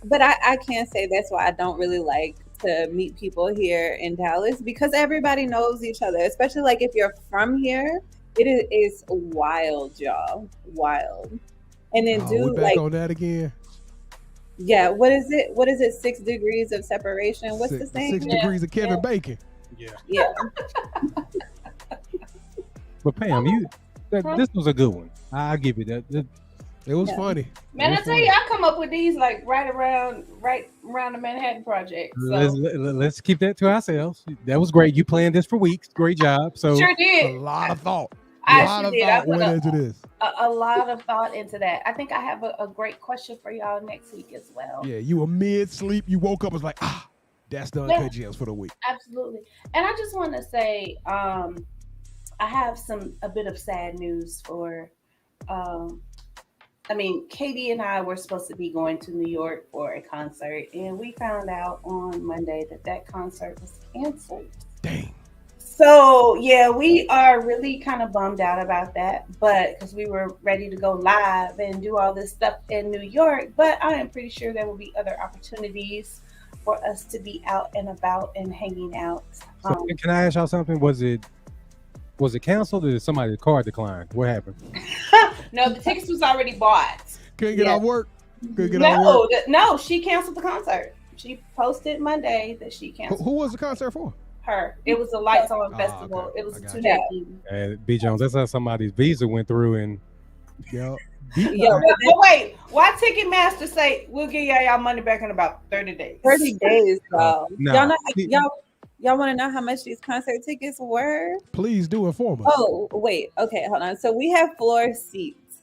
But I can't say that's why I don't really like to meet people here in Dallas, because everybody knows each other, especially like if you're from here. It is wild, y'all. Wild. And then We back on that again. Yeah, what is it? 6 degrees of separation. What's the saying? 6 degrees of Kevin Bacon. Yeah. But Pam, this was a good one. I'll give you that. It was funny. Man, I tell you, I come up with these like right around the Manhattan Project. So. Let's keep that to ourselves. That was great. You planned this for weeks. Great job. So Sure A did. lot of thought. I A lot actually of did. I thought put went into this. a lot of thought into that. I think I have a great question for y'all next week as well. Yeah, you were mid-sleep. You woke up, was like, that's the Uncut Gems for the week. Absolutely. And I just want to say, I have a bit of sad news for. Katie and I were supposed to be going to New York for a concert, and we found out on Monday that concert was canceled. Dang. So yeah, we are really kind of bummed out about that, but because we were ready to go live and do all this stuff in New York, but I am pretty sure there will be other opportunities for us to be out and about and hanging out. So can I ask y'all something? Was it canceled or did somebody's card decline? What happened? No, the tickets was already bought. Couldn't get off work. No, she canceled the concert. She posted Monday that she canceled. Who was the concert for? Her. It was a Lights On festival. Okay. It was a 2-day thing. B. Jones, that's how somebody's visa went through and But wait, why Ticketmaster say we'll give y'all money back in about 30 days? 30 days, though. No. Y'all want to know how much these concert tickets were? Please do inform us. Oh, wait. Okay, hold on. So we have floor seats.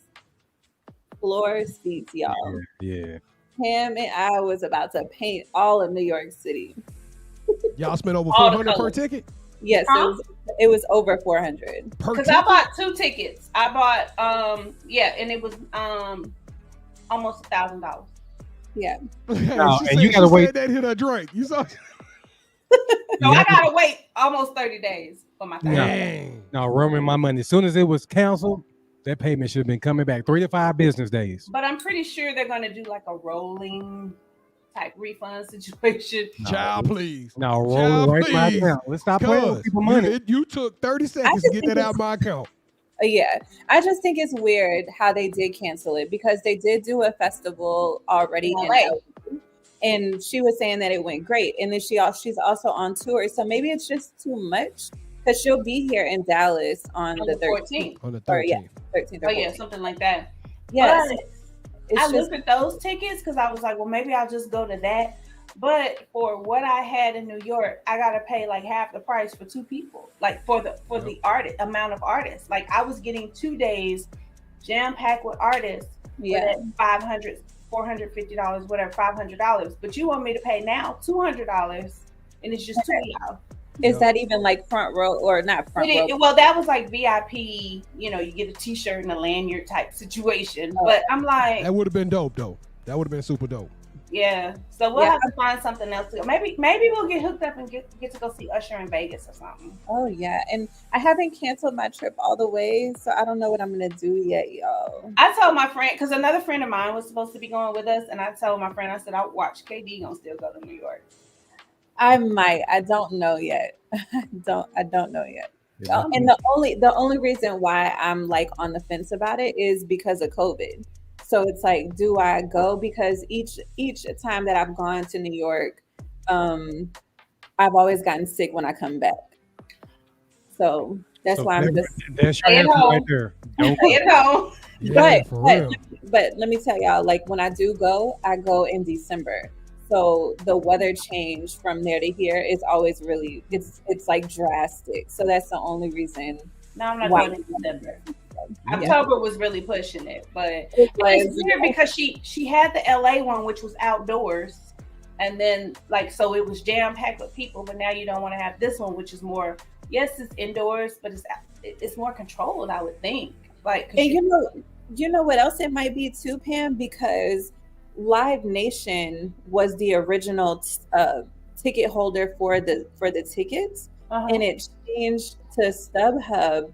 Floor seats, y'all. Yeah. Pam and I was about to paint all of New York City. Y'all spent over $400 per ticket? Yes, it was over 400. Because I bought 2 tickets. I bought and it was almost $1,000. Yeah. And you gotta wait. That hit a drink. You saw. So I gotta wait almost 30 days for my $1,000. Dang. No, Roman, my money. As soon as it was canceled, that payment should have been coming back 3 to 5 business days. But I'm pretty sure they're gonna do like a rolling type refund situation. Child, please. No, roll right my account. Let's stop playing with people money. You took 30 seconds to get that out of my account. Yeah, I just think it's weird how they did cancel it because they did do a festival already in LA. And she was saying that it went great. And then she's also on tour. So maybe it's just too much because she'll be here in Dallas on the 13th. On the 13th. 13th. Oh, yeah, something like that. Yes. I looked at those tickets because I was like, well, maybe I'll just go to that. But for what I had in New York, I gotta pay like half the price for 2 people. Like for the amount of artists. Like I was getting 2 days jam packed with artists. Yeah, $500, $450, whatever, $500. But you want me to pay now $200, and it's just 2 of y'all. Is that even like front row or not front row? Well, that was like VIP. You know, you get a T-shirt and a lanyard type situation. But I'm like, that would have been dope, though. That would have been super dope. Yeah. So we'll have to find something else to go. Maybe we'll get hooked up and get to go see Usher in Vegas or something. Oh yeah, and I haven't canceled my trip all the way, so I don't know what I'm gonna do yet, y'all. I told my friend because another friend of mine was supposed to be going with us, and I told my friend, I said, I'll watch KD gonna still go to New York. I might. I don't know yet. I don't know yet. Yeah. And the only reason why I'm like on the fence about it is because of COVID. So it's like, do I go? Because each time that I've gone to New York, I've always gotten sick when I come back. So that's why I'm just stay at home. Right there. Stay at home. Yeah, but let me tell y'all, like when I do go, I go in December. So the weather change from there to here is always really it's like drastic. So that's the only reason. No, I'm not going in December. October was really pushing it, but it's weird because she had the LA one, which was outdoors, and then like so it was jam packed with people. But now you don't want to have this one, which is more. Yes, it's indoors, but it's more controlled. I would think. Like, and you know what else it might be too, Pam, because Live Nation was the original ticket holder for the tickets, and it changed to StubHub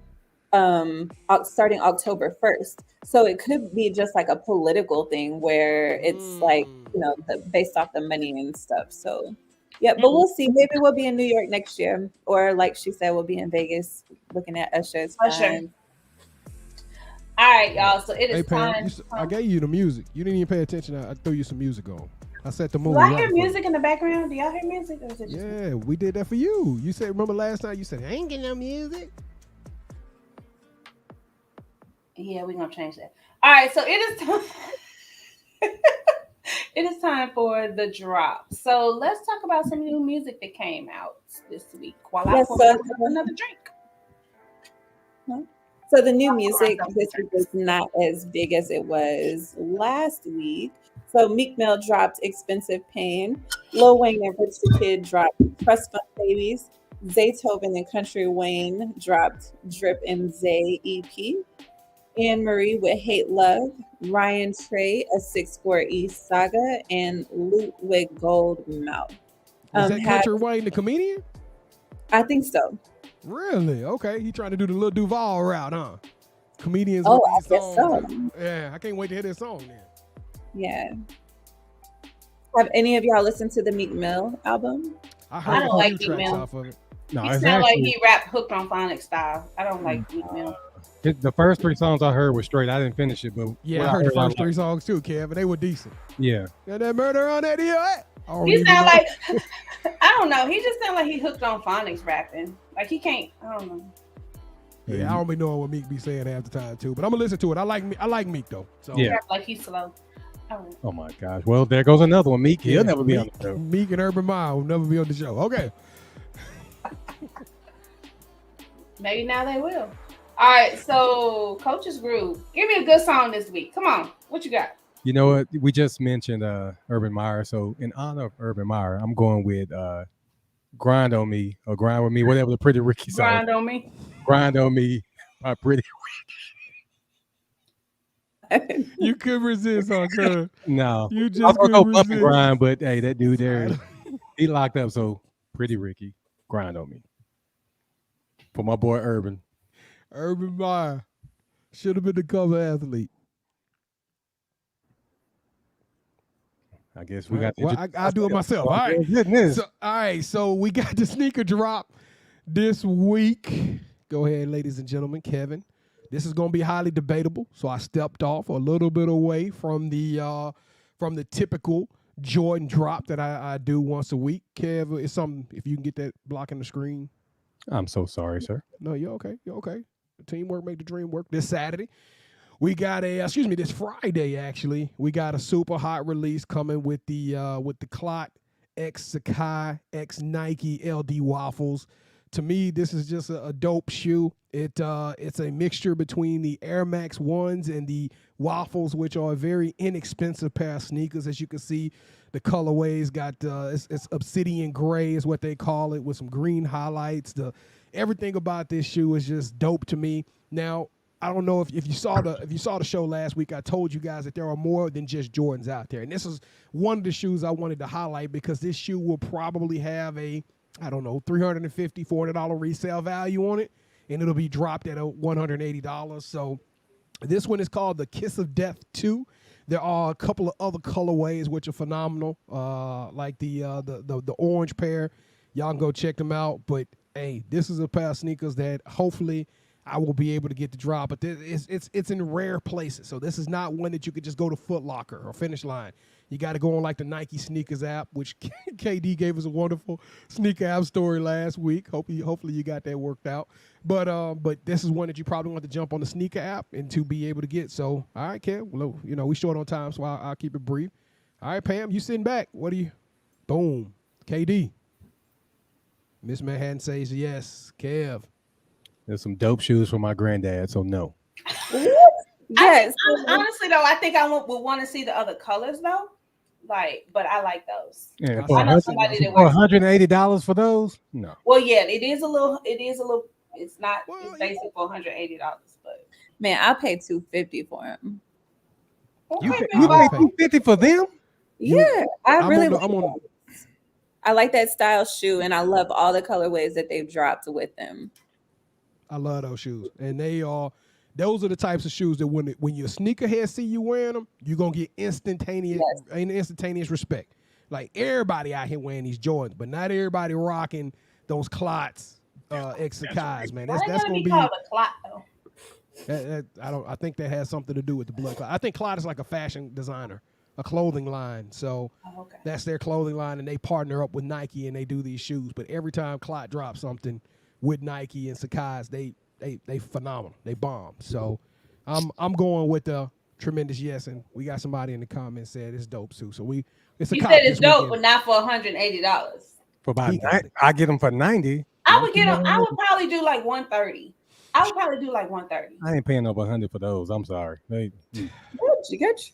starting October 1st. So it could be just like a political thing where it's like, you know, based off the money and stuff. So yeah, but we'll see. Maybe we'll be in New York next year, or like she said, we'll be in Vegas looking at Usher's. All right, y'all. So it is time. I gave you the music. You didn't even pay attention. I threw you some music on. I set the mood. Do I hear music in the background? Do y'all hear music? Or is it just we did that for you. You said, remember last time you said, I ain't getting no music. Yeah, we're going to change that. All right, so it is time. It is time for the drop. So let's talk about some new music that came out this week while I pour another drink. So the new music this week is not as big as it was last week. So Meek Mill dropped Expensive Pain. Lil Wayne and Rich the Kid dropped Trust Fund Babies. Zaytoven and Country Wayne dropped Drip and Zay EP. Anne Marie with Hate Love. Ryan Trey, a 6'4" East Saga. And Loot with Gold Mouth. Is that Country Wayne the comedian? I think so. Really? Okay. He trying to do the Lil Duval route, huh? Comedians Oh, with I these guess songs. so. Yeah, I can't wait to hear this song then. Yeah. Have any of y'all listened to the Meek Mill album? I I heard don't a like few Meek tracks Mill. off of it. No, He it's sound like actually he rap hooked on phonics style. I don't like Meek Mill. the first 3 songs I heard were straight. I didn't finish it, but Yeah, what I heard the I first 3 liked. songs too, Kevin. They were decent. Yeah, And that murder on that hill. He sound like I don't know. He just sound like he hooked on phonics rapping. Like he can't. I don't know. Yeah, I don't be knowing what Meek be saying half the time too, but I'm gonna listen to it. I like Meek though. So Yeah. Rap like he's slow. Oh. Oh my gosh. Well, there goes another one. Meek. He'll never be on the show. Meek and Urban Meyer will never be on the show. Okay. Maybe now they will. All right, so Coach's Groove. Give me a good song this week. Come on. What you got? You know what? We just mentioned Urban Meyer. So in honor of Urban Meyer, I'm going with Grind on Me or Grind with Me, whatever the Pretty Ricky song. Grind on Me. Grind on Me by Pretty You couldn't resist, huh, cuz? No. You I was just gonna go couldn't bump and resist. grind, but hey, that dude there, he locked up. So Pretty Ricky, Grind on Me. For my boy Urban. Urban Meyer should have been the cover athlete. I guess we got to Well, I'll do it myself. All right. Goodness. So, all right. So we got the sneaker drop this week. Go ahead, ladies and gentlemen. Kevin, this is going to be highly debatable. So I stepped off a little bit away from the typical Jordan drop that I do once a week. Kev, it's something. If you can get that blocking the screen. I'm so sorry, sir. No, you're okay. You're okay. Teamwork make the dream work. This Saturday, we got this Friday actually, we got a super hot release coming with the Clot X Sakai X Nike LD waffles. To me, this is just a dope shoe. It's a mixture between the Air Max 1s and the waffles, which are a very inexpensive pair of sneakers. As you can see, the colorways got it's obsidian gray is what they call it, with some green highlights. Everything about this shoe is just dope to me. Now, I don't know if you saw the show last week. I told you guys that there are more than just Jordans out there, and this is one of the shoes I wanted to highlight because this shoe will probably have a $350, $400 resale value on it, and it'll be dropped at $180. So this one is called the Kiss of Death 2. There are a couple of other colorways which are phenomenal, like the orange pair. Y'all can go check them out. But hey, this is a pair of sneakers that hopefully I will be able to get the drop. But it's in rare places, so this is not one that you could just go to Foot Locker or Finish Line. You got to go on like the Nike Sneakers app, which KD gave us a wonderful sneaker app story last week. Hopefully you got that worked out. But this is one that you probably want to jump on the sneaker app and to be able to get. So, all right, Kev. Well, we short on time, so I'll keep it brief. All right, Pam, you sitting back. What do you? Boom. KD. Miss Manhattan says yes. Kev. There's some dope shoes for my granddad, so no. Yes. Honestly, though, I think I would want to see the other colors, though. But I like those. Yeah, I know somebody that for wears $180 for those? No. Well, yeah, it is a little. It's not. Well, It's basic for $180, but Man, I'll pay $250 for them. You okay, pay well, $250 for them? Yeah, I really I'm like on them. I like that style shoe, and I love all the colorways that they've dropped with them. I love those shoes, and those are the types of shoes that when your sneakerheads see you wearing them, you're gonna get instantaneous respect. Like everybody out here wearing these Jordans, but not everybody rocking those Clots X Sakai's, man. why That's they gonna be called a clot, though? I think that has something to do with the blood clot. I think Clot is like a fashion designer, a clothing line. So Oh, okay. that's their clothing line, and they partner up with Nike and they do these shoes. But every time Clot drops something with Nike and Sakai's, they phenomenal. They bomb. So I'm going with the tremendous yes, and we got somebody in the comments said it's dope too. So it's a He cop said it's this dope, weekend. but not for $180. For about He got it. I get them for $90. I would get them. I would probably do like $130. I would probably do like 130. I ain't paying over 100 for those. I'm sorry. You're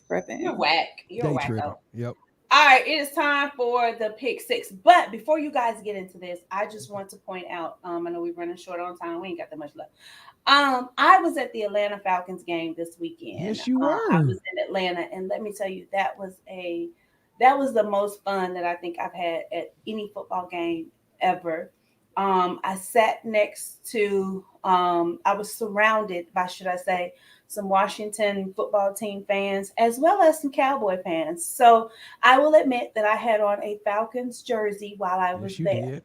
tripping. You're whack. You're Day whack. tripping. Yep. All right, it is time for the pick six. But before you guys get into this, I just want to point out, I know we're running short on time. We ain't got that much left. I was at the Atlanta Falcons game this weekend. Yes, you were. I was in Atlanta, and let me tell you, that was the most fun that I think I've had at any football game ever. I sat next to, I was surrounded by, should I say, some Washington football team fans, as well as some Cowboy fans. So I will admit that I had on a Falcons jersey while I was there. Did.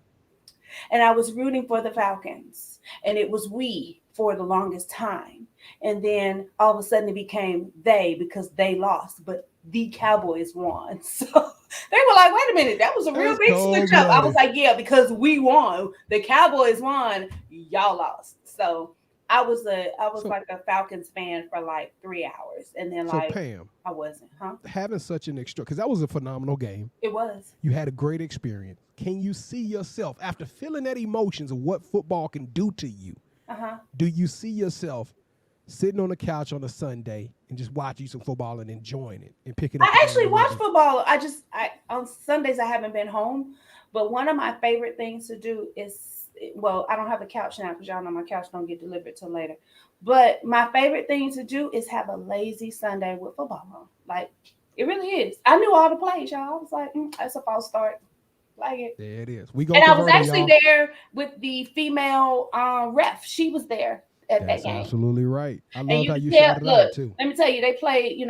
And I was rooting for the Falcons. And it was we for the longest time. And then all of a sudden it became they, because they lost, but the Cowboys won. So they were like, wait a minute, that was a real big switch up. I was like, yeah, because we won. The Cowboys won, y'all lost. So I was like a Falcons fan for like 3 hours. And then like Pam, I wasn't, having such an extra, because that was a phenomenal game. It was. You had a great experience. Can you see yourself, after feeling that emotions of what football can do to you, do you see yourself sitting on the couch on a Sunday and just watching some football and enjoying it and picking up? I actually watch football. On Sundays I haven't been home, but one of my favorite things to do is, well, I don't have a couch now because y'all know my couch don't get delivered till later. But my favorite thing to do is have a lazy Sunday with football on. Like, it really is. I knew all the plays, y'all. I was like, that's a false start. Like it. There it is. And I was actually there with the female ref. She was there at that game. Absolutely right. I love how you shouted it out too. Let me tell you, they played,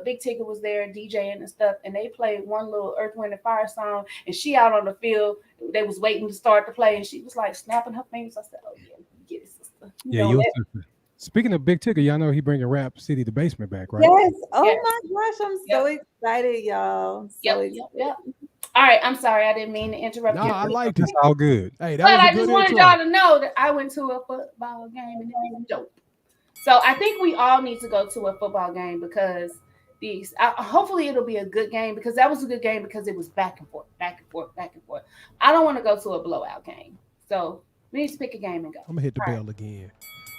Big Ticket was there, DJing and stuff, and they played one little Earth, Wind, and Fire song, and she out on the field, they was waiting to start the play, and she was like snapping her fingers. I said, oh yeah, get it, sister. Speaking of Big Ticket, y'all know he bringing Rap City the Basement back, right? Yes. Oh my gosh, I'm so excited, y'all. Yep. All right, I'm sorry, I didn't mean to interrupt you. No, I liked it. It's all good. Hey, but I just wanted y'all to know that I went to a football game and it was dope. So I think we all need to go to a football game because hopefully it'll be a good game, because that was a good game because it was back and forth, back and forth, back and forth. I don't want to go to a blowout game. So we need to pick a game and go. I'm going to hit the bell again.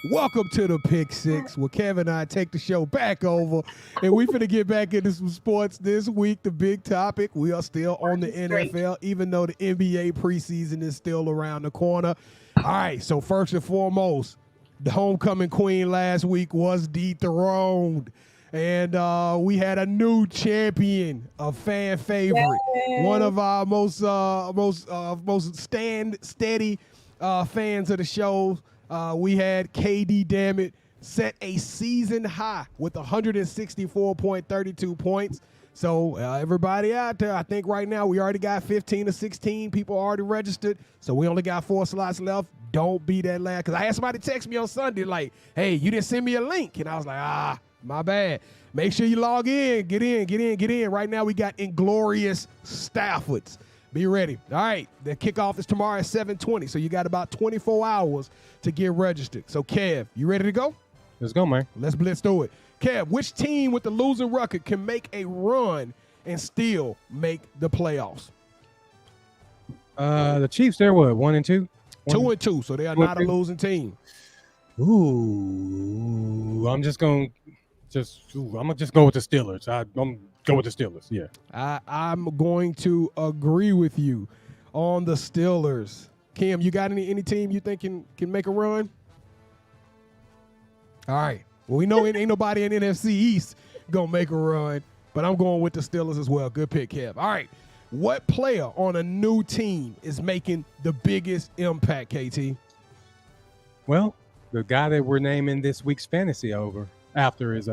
Welcome to the Pick Six, where Kevin and I take the show back over, and we finna get back into some sports this week. The big topic, we are still on the NFL, even though the NBA preseason is still around the corner. All right, so first and foremost, the homecoming queen last week was dethroned, and we had a new champion, a fan favorite, one of our most steady fans of the show. We had KD, damn it, set a season high with 164.32 points. So everybody out there, I think right now we already got 15 or 16 people already registered. So we only got 4 slots left. Don't be that lad. Because I had somebody text me on Sunday like, hey, you didn't send me a link. And I was like, my bad. Make sure you log in. Get in. Right now we got Inglorious Staffords. Be ready. All right, the kickoff is tomorrow at 7:20, so you got about 24 hours to get registered. So, Kev, you ready to go? Let's go, man. Let's blitz through it. Kev, which team with the losing record can make a run and still make the playoffs? The Chiefs, they're what, 1-2? 2-2, so they are not a losing team. Ooh, I'm just gonna go with the Steelers. I'm go with the Steelers. Yeah, I'm going to agree with you on the Steelers. Kim, you got any team you think can make a run? All right. Well, we know ain't nobody in NFC East gonna make a run, but I'm going with the Steelers as well. Good pick, Kev. All right. What player on a new team is making the biggest impact, KT? Well, the guy that we're naming this week's fantasy after is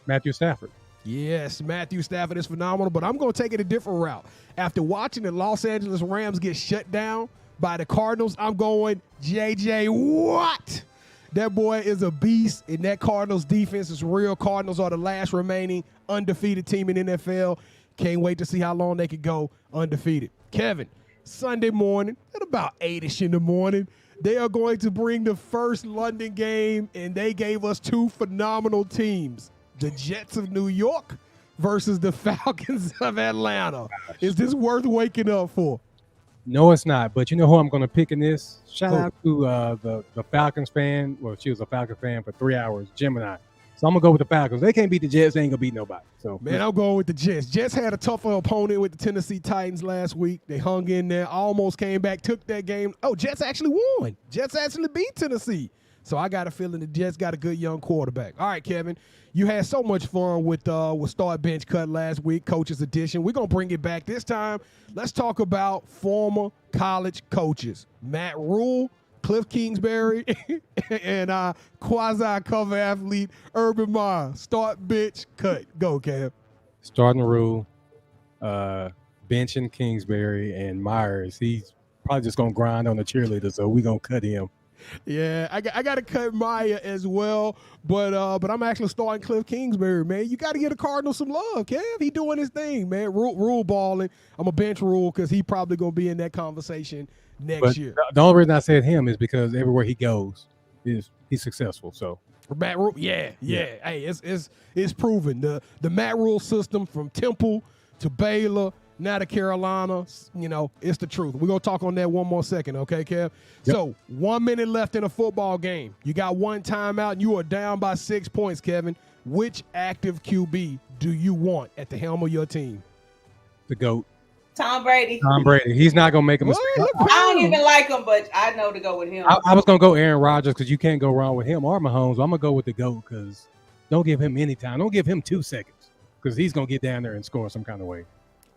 Matthew Stafford. Yes, Matthew Stafford is phenomenal, but I'm going to take it a different route. After watching the Los Angeles Rams get shut down by the Cardinals, I'm going J.J. Watt. That boy is a beast, and that Cardinals defense is real. Cardinals are the last remaining undefeated team in NFL. Can't wait to see how long they could go undefeated. Kevin, Sunday morning at about 8-ish in the morning, they are going to bring the first London game, and they gave us 2 phenomenal teams. The Jets of New York versus the Falcons of Atlanta. Is this worth waking up for? No, it's not. But you know who I'm going to pick in this? Shout Who? out to the Falcons fan. Well, she was a Falcons fan for 3 hours, Gemini. So I'm going to go with the Falcons. They can't beat the Jets. They ain't going to beat nobody. So Man, I'm going with the Jets. Jets had a tougher opponent with the Tennessee Titans last week. They hung in there, almost came back, took that game. Oh, Jets actually won. Jets actually beat Tennessee. So I got a feeling the Jets got a good young quarterback. All right, Kevin, you had so much fun with Start Bench Cut last week, Coach's Edition. We're going to bring it back this time. Let's talk about former college coaches. Matt Rule, Cliff Kingsbury, and quasi-cover athlete Urban Meyer. Start Bench Cut. Go, Kev. starting Rule, benching Kingsbury and Myers. He's probably just going to grind on the cheerleader, so we're going to cut him. Yeah, I got to cut Maya as well, but I'm actually starting Cliff Kingsbury, man. You got to get a Cardinal some love, Kev. He doing his thing, man. Rule balling. I'm a bench Rule because he probably going to be in that conversation next year. The only reason I said him is because everywhere he goes, he's successful. So Matt Rule, yeah. Hey, it's proven. The Matt Rule system from Temple to Baylor, now to Carolina, it's the truth. We're going to talk on that one more second, okay, Kev? Yep. So 1 minute left in a football game. You got one timeout, and you are down by 6 points, Kevin. Which active QB do you want at the helm of your team? The GOAT. Tom Brady. Tom Brady. He's not going to make a mistake. I don't even like him, but I know to go with him. I was going to go Aaron Rodgers because you can't go wrong with him or Mahomes. I'm going to go with the GOAT because don't give him any time. Don't give him 2 seconds because he's going to get down there and score some kind of way.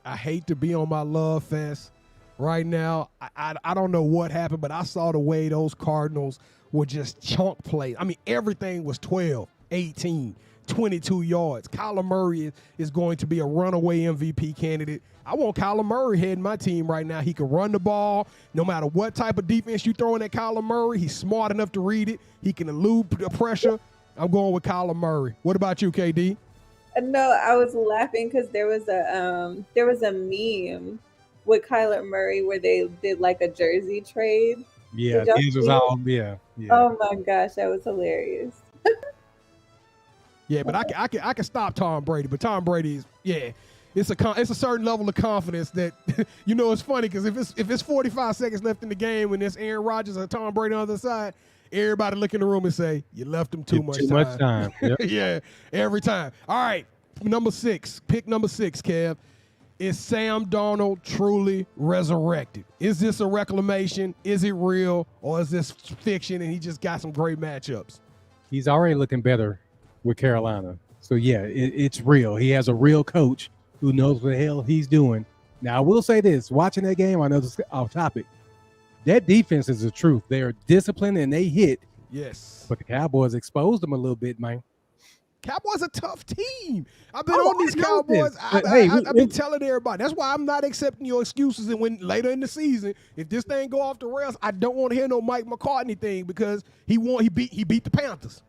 I hate to be on my love fest right now. I don't know what happened, but I saw the way those Cardinals were just chunk plays. I mean, everything was 12, 18, 22 yards. Kyler Murray is going to be a runaway MVP candidate. I want Kyler Murray heading my team right now. He can run the ball. No matter what type of defense you throwing at Kyler Murray, he's smart enough to read it. He can elude the pressure. I'm going with Kyler Murray. What about you, KD? No, I was laughing because there was a meme with Kyler Murray where they did like a jersey trade. Yeah, these was all yeah. Oh my gosh, that was hilarious. Yeah, but I can stop Tom Brady, but Tom Brady is it's a certain level of confidence that it's funny because if it's 45 seconds left in the game and there's Aaron Rodgers or Tom Brady on the other side, everybody look in the room and say, you left him too much time. Yep. Yeah, every time. All right, number 6. Pick number 6, Kev. Is Sam Darnold truly resurrected? Is this a reclamation? Is it real? Or is this fiction and he just got some great matchups? He's already looking better with Carolina. So, yeah, it's real. He has a real coach who knows what the hell he's doing. Now, I will say this. Watching that game, I know this is off topic. That defense is the truth. They are disciplined and they hit. Yes. But the Cowboys exposed them a little bit, man. Cowboys a tough team. I've been on these Cowboys. I've been telling everybody. That's why I'm not accepting your excuses. And when later in the season, if this thing go off the rails, I don't want to hear no Mike McCartney thing because he beat the Panthers.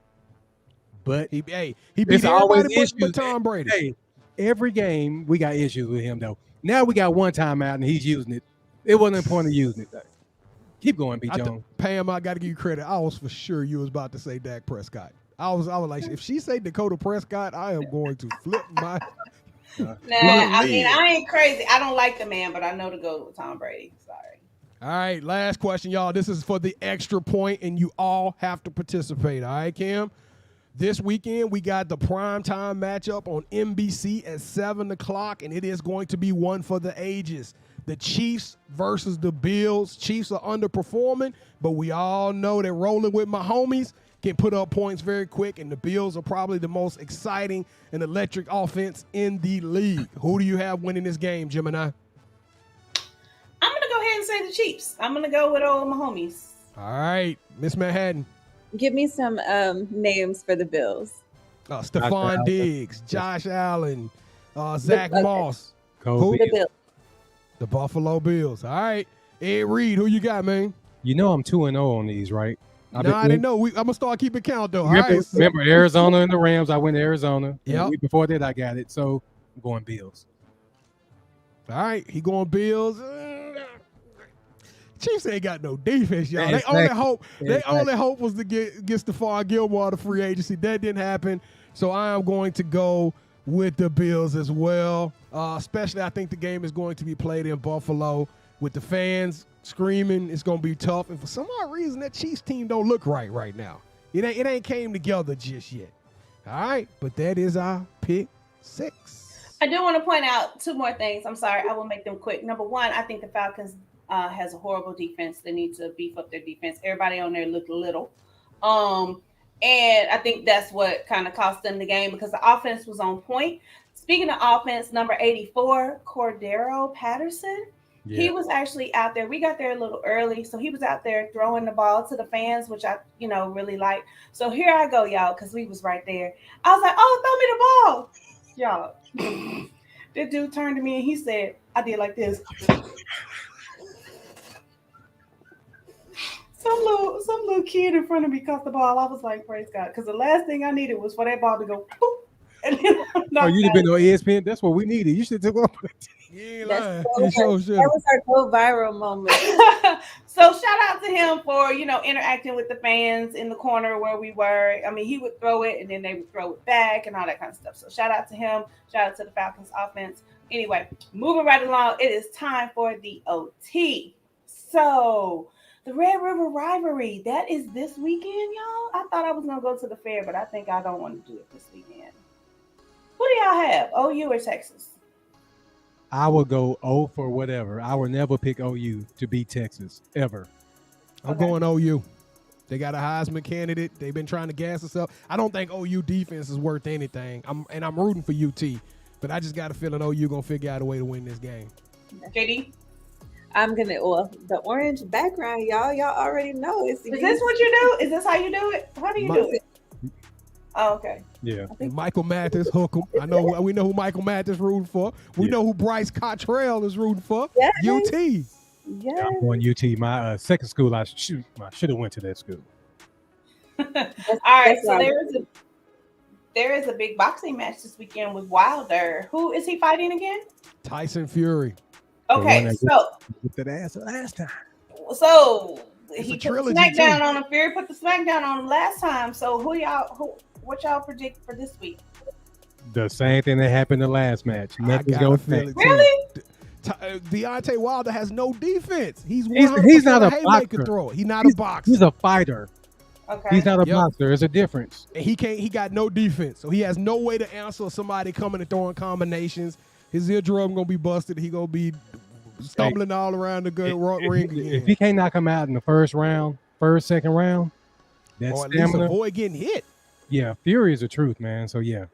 But he beat everybody but Tom Brady. Hey, every game we got issues with him though. Now we got one timeout and he's using it. It wasn't the point of using it. Keep going, B. Jones. Pam, I got to give you credit. I was for sure you was about to say Dak Prescott. I was like, if she say Dakota Prescott, I am going to flip my. I ain't crazy. I don't like the man, but I know to go with Tom Brady. Sorry. All right, last question, y'all. This is for the extra point, and you all have to participate. All right, Cam? This weekend, we got the primetime matchup on NBC at 7 o'clock, and it is going to be one for the ages. The Chiefs versus the Bills. Chiefs are underperforming, but we all know that rolling with my homies can put up points very quick, and the Bills are probably the most exciting and electric offense in the league. Who do you have winning this game, Gemini? I'm going to go ahead and say the Chiefs. I'm going to go with all my homies. All right, Miss Manhattan. Give me some names for the Bills. Stephon Diggs, Josh Allen, Zach Moss. The Bills. The Buffalo Bills. All right. Ed Reed, who you got, man? You know I'm 2-0 on these, right? I didn't know. I'm going to start keeping count, though. Remember Arizona and the Rams? I went to Arizona. Yeah. Before that, I got it. So I'm going Bills. All right. He going Bills. Chiefs ain't got no defense, y'all. Exactly. They only hope was to get Stephon Gilmore out of free agency. That didn't happen. So I am going to go with the Bills as well. Especially I think the game is going to be played in Buffalo. with the fans screaming, it's gonna be tough. And for some odd reason, that Chiefs team don't look right now. It ain't came together just yet. All right, but that is our pick 6. I do want to point out 2 more things. I'm sorry, I will make them quick. Number 1, I think the Falcons has a horrible defense. They need to beef up their defense. Everybody on there looked little. And I think that's what kind of cost them the game because the offense was on point. Speaking of offense, number 84, Cordero Patterson. Yeah. He was actually out there. We got there a little early, so he was out there throwing the ball to the fans, which I, really like. So here I go, y'all, because we was right there. I was like, "Oh, throw me the ball, y'all." This dude turned to me and he said, "I did like this." Some little kid in front of me caught the ball. I was like, "Praise God," because the last thing I needed was for that ball to go poof. And then you'd have been on ESPN. That's what we needed. You should have took off. You ain't lying. That was our go viral moment. So shout out to him for, interacting with the fans in the corner where we were. I mean, he would throw it and then they would throw it back and all that kind of stuff. So shout out to him. Shout out to the Falcons offense. Anyway, moving right along, it is time for the OT. So the Red River Rivalry, that is this weekend, y'all. I thought I was going to go to the fair, but I think I don't want to do it this weekend. Who do y'all have, OU or Texas? I will go O for whatever. I will never pick OU to beat Texas, ever. I'm going OU. They got a Heisman candidate. They've been trying to gas us up. I don't think OU defense is worth anything. I'm rooting for UT, but I just got a feeling OU going to figure out a way to win this game. JD? The orange background, y'all already know. Is this what you do? Is this how you do it? How do you do it? Oh, okay. Yeah. Michael Mathis, hook him. We know who Michael Mathis rooting for. We know who Bryce Cottrell is rooting for. Yes. UT. Yeah. I'm going UT. My second school, I should have went to that school. All right. So there is a big boxing match this weekend with Wilder. Who is he fighting again? Tyson Fury. Okay. So with that ass last time. So it's he put the smackdown on him. Fury put the smackdown on him last time. So what y'all predict for this week? The same thing that happened in the last match. Nothing's going to feel it. Really? Deontay Wilder has no defense. He's not a haymaker thrower. He's not a boxer. He's a fighter. Okay. He's not a boxer. There's a difference. And he got no defense. So he has no way to answer somebody coming and throwing combinations. His eardrum going to be busted. He going to be stumbling all around the ring again. If he can't knock him out in the second round, that's or at least avoid getting hit. Yeah, Fury is the truth, man. So yeah.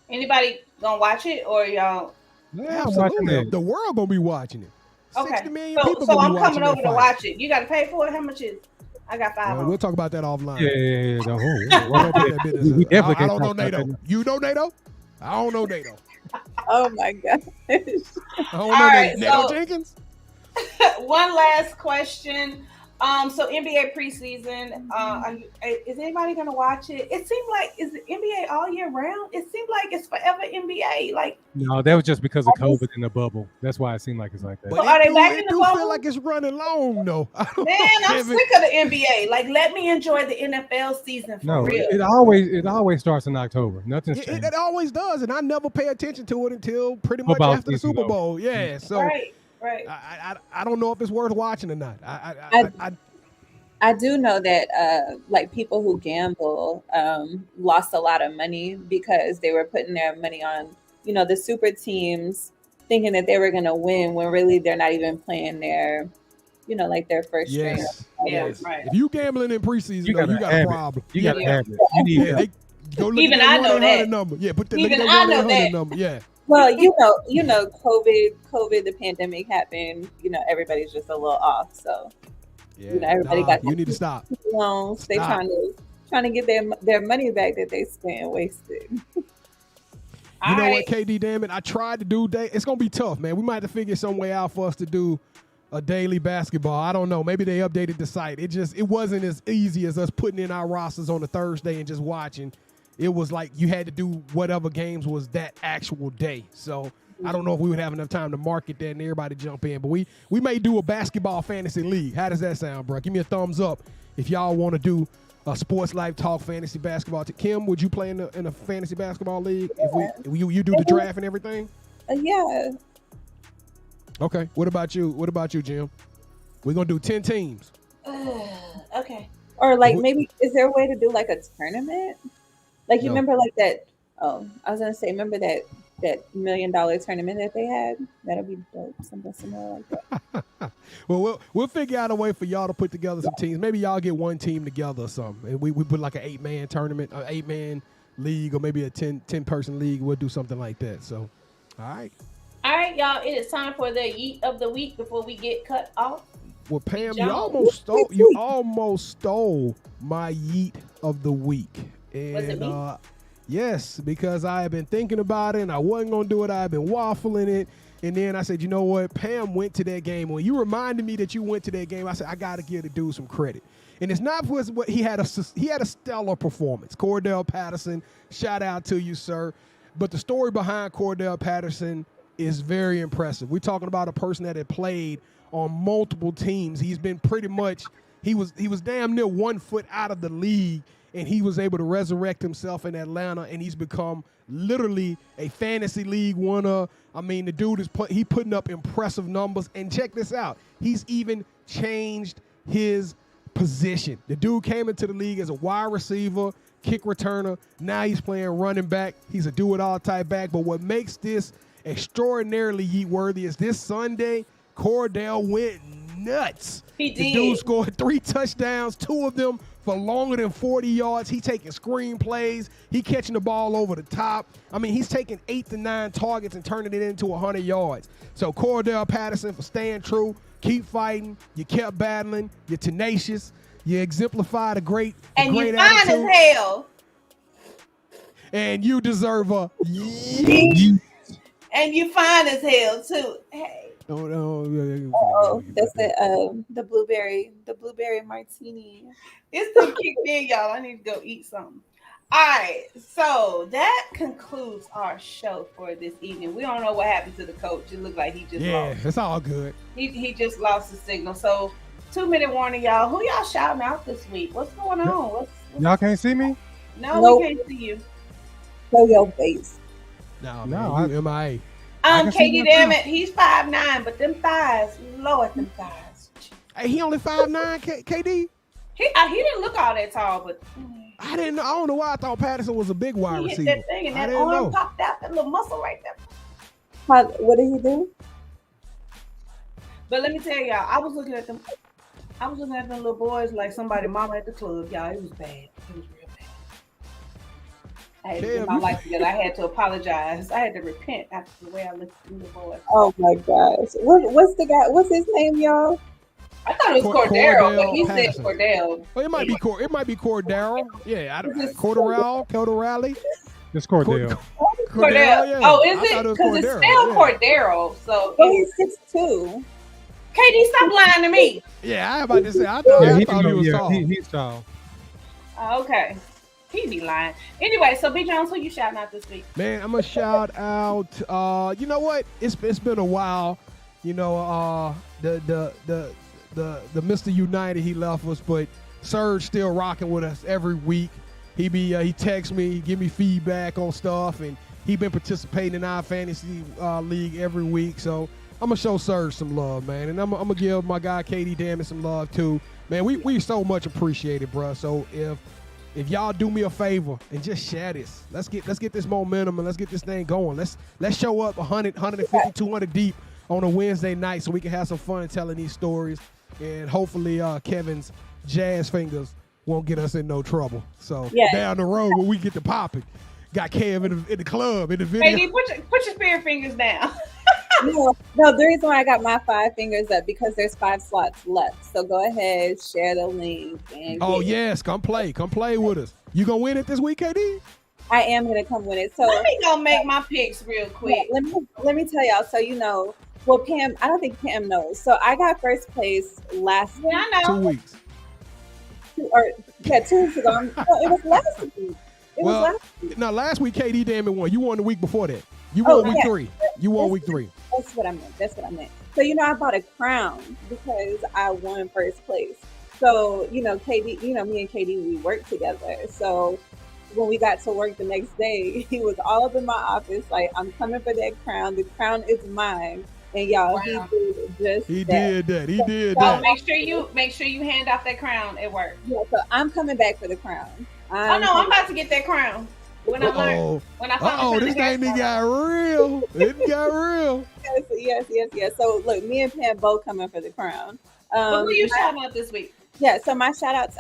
Anybody gonna watch it or y'all? Yeah, absolutely. The world gonna be watching it. Okay. 60 million people. So I'm coming over to watch it. You got to pay for it. How much is? I got $5. We'll talk about that offline. Yeah. We definitely I don't know NATO. You know NATO? I don't know NATO. Oh my gosh. I don't know NATO Jenkins. One last question. So NBA preseason, is anybody gonna watch it? It seemed like is the NBA all year round? It seemed like it's forever NBA. Like no, that was just because of COVID in the bubble. That's why it seemed like it's like that. But are they back in the bubble? Feel like it's running long though. Man, I'm sick of the NBA. Like, let me enjoy the NFL season for real. It always starts in October. Nothing's changed. It always does, and I never pay attention to it until pretty much after the Super Bowl. Yeah, so. Right. I don't know if it's worth watching or not. I do know that like people who gamble lost a lot of money because they were putting their money on, the super teams, thinking that they were going to win when really they're not even playing their, like their first string. Yes, right. If you gambling in preseason, you got a problem. You got to have it. You need go look even at I know that number. Yeah, put the even I know that number. Yeah. Well, COVID, the pandemic happened. Everybody's just a little off. So, everybody got. You need to stop. Loans. They trying to get their money back that they spent and wasted. You know what, KD? Damn it! I tried to do day. It's gonna be tough, man. We might have to figure some way out for us to do a daily basketball. I don't know. Maybe they updated the site. It wasn't as easy as us putting in our rosters on a Thursday and just watching. It was like you had to do whatever games was that actual day. So I don't know if we would have enough time to market that and everybody jump in. But we may do a basketball fantasy league. How does that sound, bro? Give me a thumbs up if y'all want to do a Sports Life Talk fantasy basketball. Kim, would you play in a fantasy basketball league? If you do the draft and everything? Yeah. Okay. What about you? What about you, Jim? We're gonna do 10 teams. Okay. Or like Wh- maybe is there a way to do like a tournament? Like you No. remember like that? Oh, I was gonna say, remember that $1 million tournament that they had? That'll be dope. Something similar like that. Well, we'll figure out a way for y'all to put together some teams. Maybe y'all get one team together or something, and we put like an 8-man tournament, an 8-man league, or maybe a 10 person league. We'll do something like that. So, all right. All right, y'all. It is time for the yeet of the week before we get cut off. Well, Pam, you Jones. almost stole my yeet of the week. And Was it me? yes, because I have been thinking about it and I wasn't gonna do it. I've been waffling it. And then I said, you know what? Pam went to that game. When you reminded me that you went to that game, I said, I gotta give the dude some credit. And it's not because what he had a stellar performance. Cordell Patterson, shout out to you, sir. But the story behind Cordell Patterson is very impressive. We're talking about a person that had played on multiple teams. He's been pretty much, he was damn near 1 foot out of the league, and he was able to resurrect himself in Atlanta, and he's become literally a fantasy league winner. I mean, the dude is he putting up impressive numbers, and check this out. He's even changed his position. The dude came into the league as a wide receiver, kick returner. Now he's playing running back. He's a do-it-all type back, but what makes this extraordinarily yeet-worthy is this Sunday, Cordell went nuts. He did. The dude scored 3 touchdowns, 2 of them for longer than 40 yards. He taking screen plays. He catching the ball over the top. I mean, he's taking 8 to 9 targets and turning it into 100 yards. So Cordell Patterson for staying true, keep fighting. You kept battling. You're tenacious. You exemplified a great You fine attitude. as hell. And you deserve a And you fine as hell too. Hey. Oh, that's the blueberry martini. It's the kicked in, y'all. I need to go eat something. All right, so that concludes our show for this evening. We don't know what happened to the coach. It looked like he just lost. It's all good. He just lost the signal. So 2-minute warning, y'all. Who y'all shouting out this week? What's going on? What's Y'all can't see me? No, Nope. we can't see you. Show your face. No, No, man, you MIA. can see Katie, my damn face. it. He's 5'9", but them thighs, Lord, them thighs. Hey, he only 5'9", KD? He didn't look all that tall, but I didn't know. I don't know why I thought Patterson was a big wide he hit receiver. that thing and I that didn't arm know. popped out, that little muscle right there. What did he do? But let me tell y'all, I was looking at them little boys like somebody mama at the club. Y'all, it was bad. It was real bad. I had to get my life together. I had to apologize. I had to repent after the way I looked at them little boys. Oh my gosh. What's the guy? What's his name, y'all? I thought it was Cordero, but he said Patterson. Cordell. Well, it might be Cordero. Yeah, Corderale. It's Cordell. Cordell. Yeah. Oh, is I thought it? was Because it's Cordero, still yeah. Cordero. So, Oh, he's 6'2". KD, stop lying to me. Yeah, I was about to say. I thought he was tall. He's tall. Oh, okay. He be lying. Anyway, so B Jones, who you shouting out this week? Man, I'm gonna shout out. You know what? It's been a while. You know, the Mr. United, he left us, but Serge still rocking with us every week. He texts me, he give me feedback on stuff, and he been participating in our fantasy league every week. So I'm gonna show Serge some love, man, and I'm gonna give my guy Katie Damon some love too, man. We so much appreciated, bro. So if y'all do me a favor and just share this, let's get this momentum and let's get this thing going. Let's show up 100, 150, 200 deep on a Wednesday night so we can have some fun telling these stories, and hopefully Kevin's jazz fingers won't get us in no trouble. So down the road when we get to popping, got Kev in the club in the video. KD, put your spirit fingers down. No, the reason why I got my 5 fingers up because there's 5 slots left. So go ahead, share the link. And Yes, come play with us. You gonna win it this week, KD? I am gonna come win it. So Let me go make my picks real quick. let me tell y'all. So well, Pam, I don't think Pam knows. So I got first place last week. Yeah, I know. 2 weeks. 2 weeks ago. No, it was last week. Now last week KD Damon won. You won the week before that. You won week 3. You won week 3. That's what I meant. So I bought a crown because I won first place. So KD, me and KD, we worked together. So when we got to work the next day, he was all up in my office like, I'm coming for that crown. The crown is mine. And y'all, Wow. he did that. He did So that. make sure you hand off that crown at work. Yeah, so I'm coming back for the crown. Oh no, I'm about to get that crown. When I learn, Uh-oh. when I find This thing got real. It got real. Yes. So look, me and Pam both coming for the crown. But who you shouting out this week? Yeah, so my shout outs,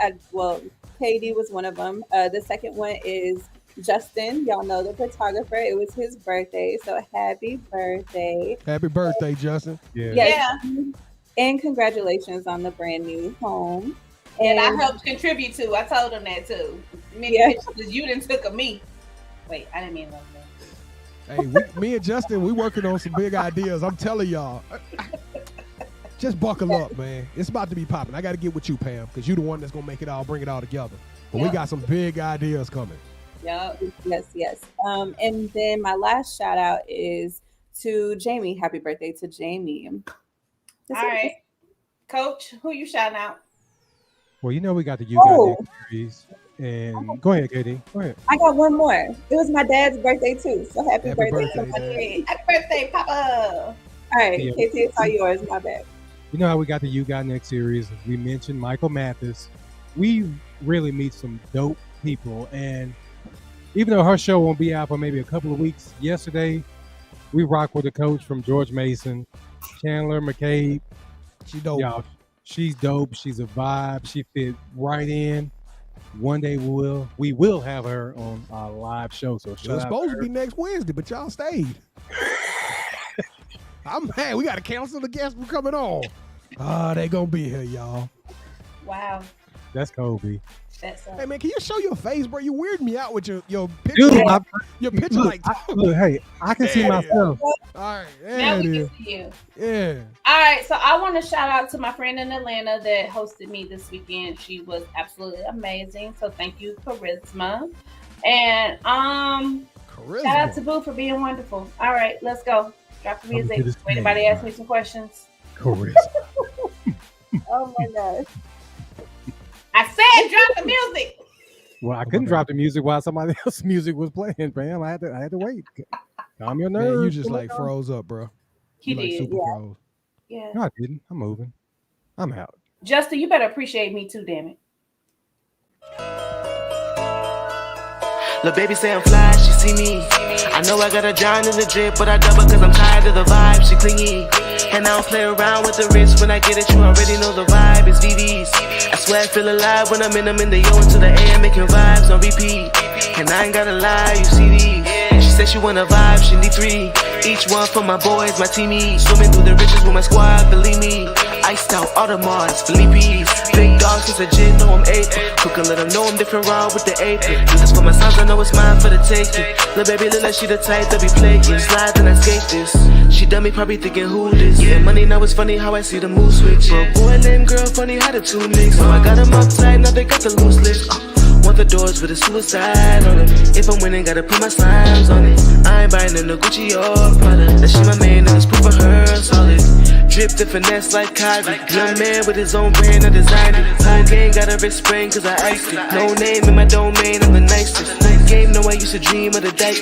KD was one of them. The second one is Justin. Y'all know the photographer. It was his birthday. So happy birthday. Happy birthday, Justin. Yeah. And congratulations on the brand new home. And I helped contribute to. I told him that too. Many pictures you didn't took of me. Wait, I didn't mean that. Hey, me and Justin, we working on some big ideas. I'm telling y'all. Just buckle up, man. It's about to be popping. I got to get with you, Pam, because you're the one that's going to make it all, bring it all together. But we got some big ideas coming. Yes. And then my last shout out is to Jamie. Happy birthday to Jamie. All right. Coach, who you shouting out? Well, you know we got the You Got Next series. And go ahead, KD. Go ahead. I got one more. It was my dad's birthday too. So happy birthday Happy birthday, Papa. All right, Yeah. KT, it's all yours. My bad. You know how we got the You Got Next series? We mentioned Michael Mathis. We really meet some dope people. And even though her show won't be out for maybe a couple of weeks, yesterday we rock with a coach from George Mason, Chandler McCabe. She dope. Y'all, she's dope. She's a vibe. She fit right in. One day we will have her on our live show. So It was supposed to be next Wednesday, but y'all stayed. I'm mad. We got to cancel the guests from coming on. They gonna be here, y'all. Wow. That's Kobe. Hey man, can you show your face, bro? You weirded me out with your picture. Dude, your picture look, like. look, hey, I can see myself. All right, Now there we it is. can see you. Yeah. All right, so I want to shout out to my friend in Atlanta that hosted me this weekend. She was absolutely amazing. So thank you, Charisma. And shout out to Boo for being wonderful. All right, let's go. Drop the music. Anybody ask me some questions? Charisma. Oh my gosh. I said drop the music. Well, I couldn't drop the music while somebody else's music was playing, fam. I had to wait. Calm your nerves. Man, you just like froze up, bro. He You like did. super froze. Yeah. No, I didn't. I'm moving. I'm out. Justin, you better appreciate me too, damn it. Lil' baby say I'm fly, she see me. I know I got a John in the drip, but I double cause I'm tired of the vibe, she clingy. And I don't play around with the wrist, when I get it, you already know the vibe, it's VVs. I swear I feel alive when I'm in them in the yo into the AM, making vibes on repeat. And I ain't gotta lie, you see these. She said she wanna vibe, she need 3. Each one for my boys, my teamies. Swimming through the riches with my squad, believe me. Iced out Audemars, Philippe's. Big dogs is a gin, know I'm 8. Cook and let them know I'm different raw with the 8. Do this for my sons, I know it's mine for the taking. Lil' baby look like she the type that be playing. Slide and I skate this. She done me probably thinking who this. Yeah, money now it's funny how I see the mood switch. For a boy named girl, funny how the two mix. So I got them uptight, now they got the loose lips. Want the doors with a suicide on it. If I'm winning, gotta put my slimes on it. I ain't buying in the Gucci or Prada. That shit my man, and it's proof of her solid. Dripped and finesse like Kyrie. Young man with his own brand, I designed it. Whole gang got a wrist spring, cause I iced it. No name in my domain, I'm the nicest. Game, know I used to dream of the dike.